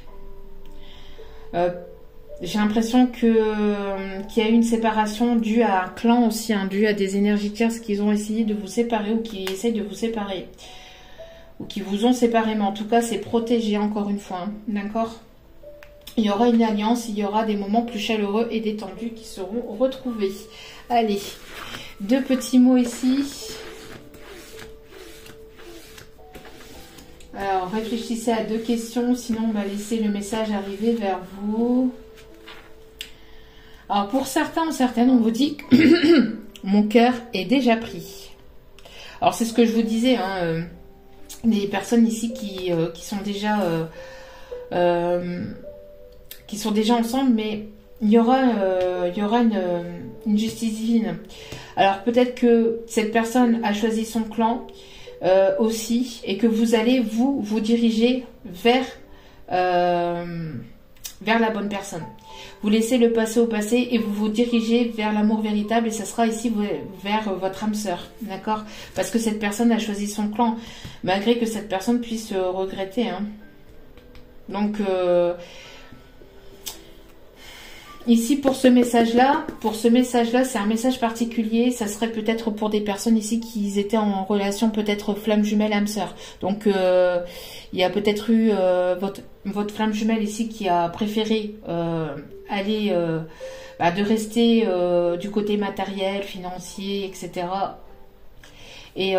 Speaker 1: J'ai l'impression qu'il y a eu une séparation due à un clan aussi, due à des énergies tierces qui ont essayé de vous séparer ou qui essayent de vous séparer. Ou qui vous ont séparé, mais en tout cas c'est protégé encore une fois, d'accord? Il y aura une alliance, il y aura des moments plus chaleureux et détendus qui seront retrouvés. Allez, 2 petits mots ici. Alors, réfléchissez à 2 questions, sinon on va laisser le message arriver vers vous. Alors, pour certains ou certaines, on vous dit que mon cœur est déjà pris. Alors, c'est ce que je vous disais, des personnes ici qui sont déjà ensemble, mais il y aura une justice divine. Alors, peut-être que cette personne a choisi son clan, aussi, et que vous allez vous diriger vers la bonne personne. Vous laissez le passé au passé et vous vous dirigez vers l'amour véritable, et ça sera ici vers votre âme sœur, d'accord? Parce que cette personne a choisi son clan, malgré que cette personne puisse regretter. Donc ici pour ce message-là, c'est un message particulier. Ça serait peut-être pour des personnes ici qui étaient en relation peut-être flamme jumelle âme sœur. Donc il y a peut-être eu votre flamme jumelle ici qui a préféré aller de rester du côté matériel, financier, etc. Et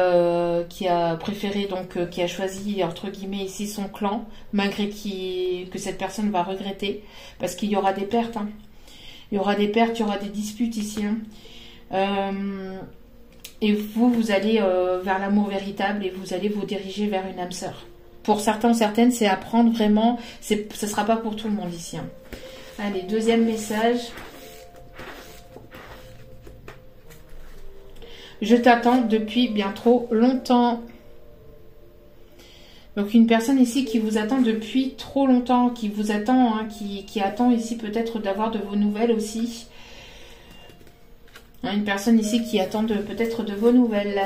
Speaker 1: qui a préféré, donc qui a choisi entre guillemets ici son clan, malgré que cette personne va regretter, parce qu'il y aura des pertes. Il y aura des pertes, il y aura des disputes ici. Et vous allez vers l'amour véritable et vous allez vous diriger vers une âme sœur. Pour certains ou certaines, c'est à prendre vraiment. Ce ne sera pas pour tout le monde ici. Allez, 2e message. Je t'attends depuis bien trop longtemps. Donc une personne ici qui vous attend depuis trop longtemps, qui vous attend, qui attend ici peut-être d'avoir de vos nouvelles aussi. Une personne ici qui attend peut-être de vos nouvelles.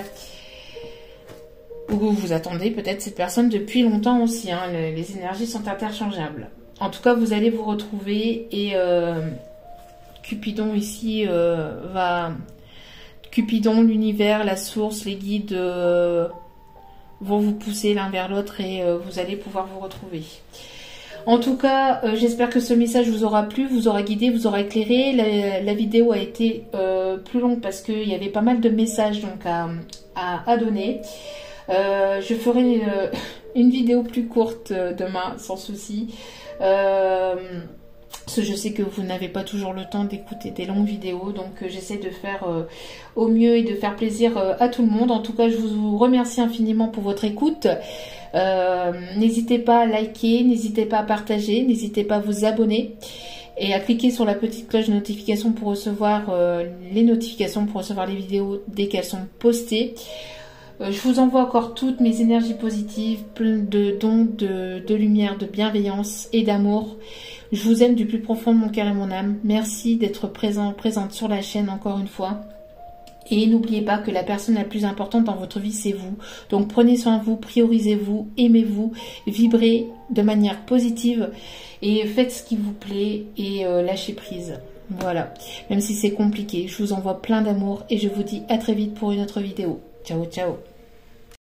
Speaker 1: Ou vous attendez peut-être cette personne depuis longtemps aussi. Les énergies sont interchangeables. En tout cas, vous allez vous retrouver et Cupidon ici Cupidon, l'univers, la source, les guides vont vous pousser l'un vers l'autre et vous allez pouvoir vous retrouver. En tout cas, j'espère que ce message vous aura plu, vous aura guidé, vous aura éclairé. La vidéo a été plus longue parce qu'il y avait pas mal de messages donc à donner. Je ferai une vidéo plus courte demain, sans souci. Parce que je sais que vous n'avez pas toujours le temps d'écouter des longues vidéos, donc j'essaie de faire au mieux et de faire plaisir à tout le monde. En tout cas, je vous remercie infiniment pour votre écoute. N'hésitez pas à liker, n'hésitez pas à partager, n'hésitez pas à vous abonner et à cliquer sur la petite cloche de notification pour recevoir les notifications, pour recevoir les vidéos dès qu'elles sont postées. Je vous envoie encore toutes mes énergies positives, pleines de dons, de lumière, de bienveillance et d'amour. Je vous aime du plus profond de mon cœur et mon âme. Merci d'être présente sur la chaîne encore une fois. Et n'oubliez pas que la personne la plus importante dans votre vie, c'est vous. Donc prenez soin de vous, priorisez-vous, aimez-vous, vibrez de manière positive et faites ce qui vous plaît et lâchez prise. Voilà, même si c'est compliqué, je vous envoie plein d'amour et je vous dis à très vite pour une autre vidéo. Ciao, ciao.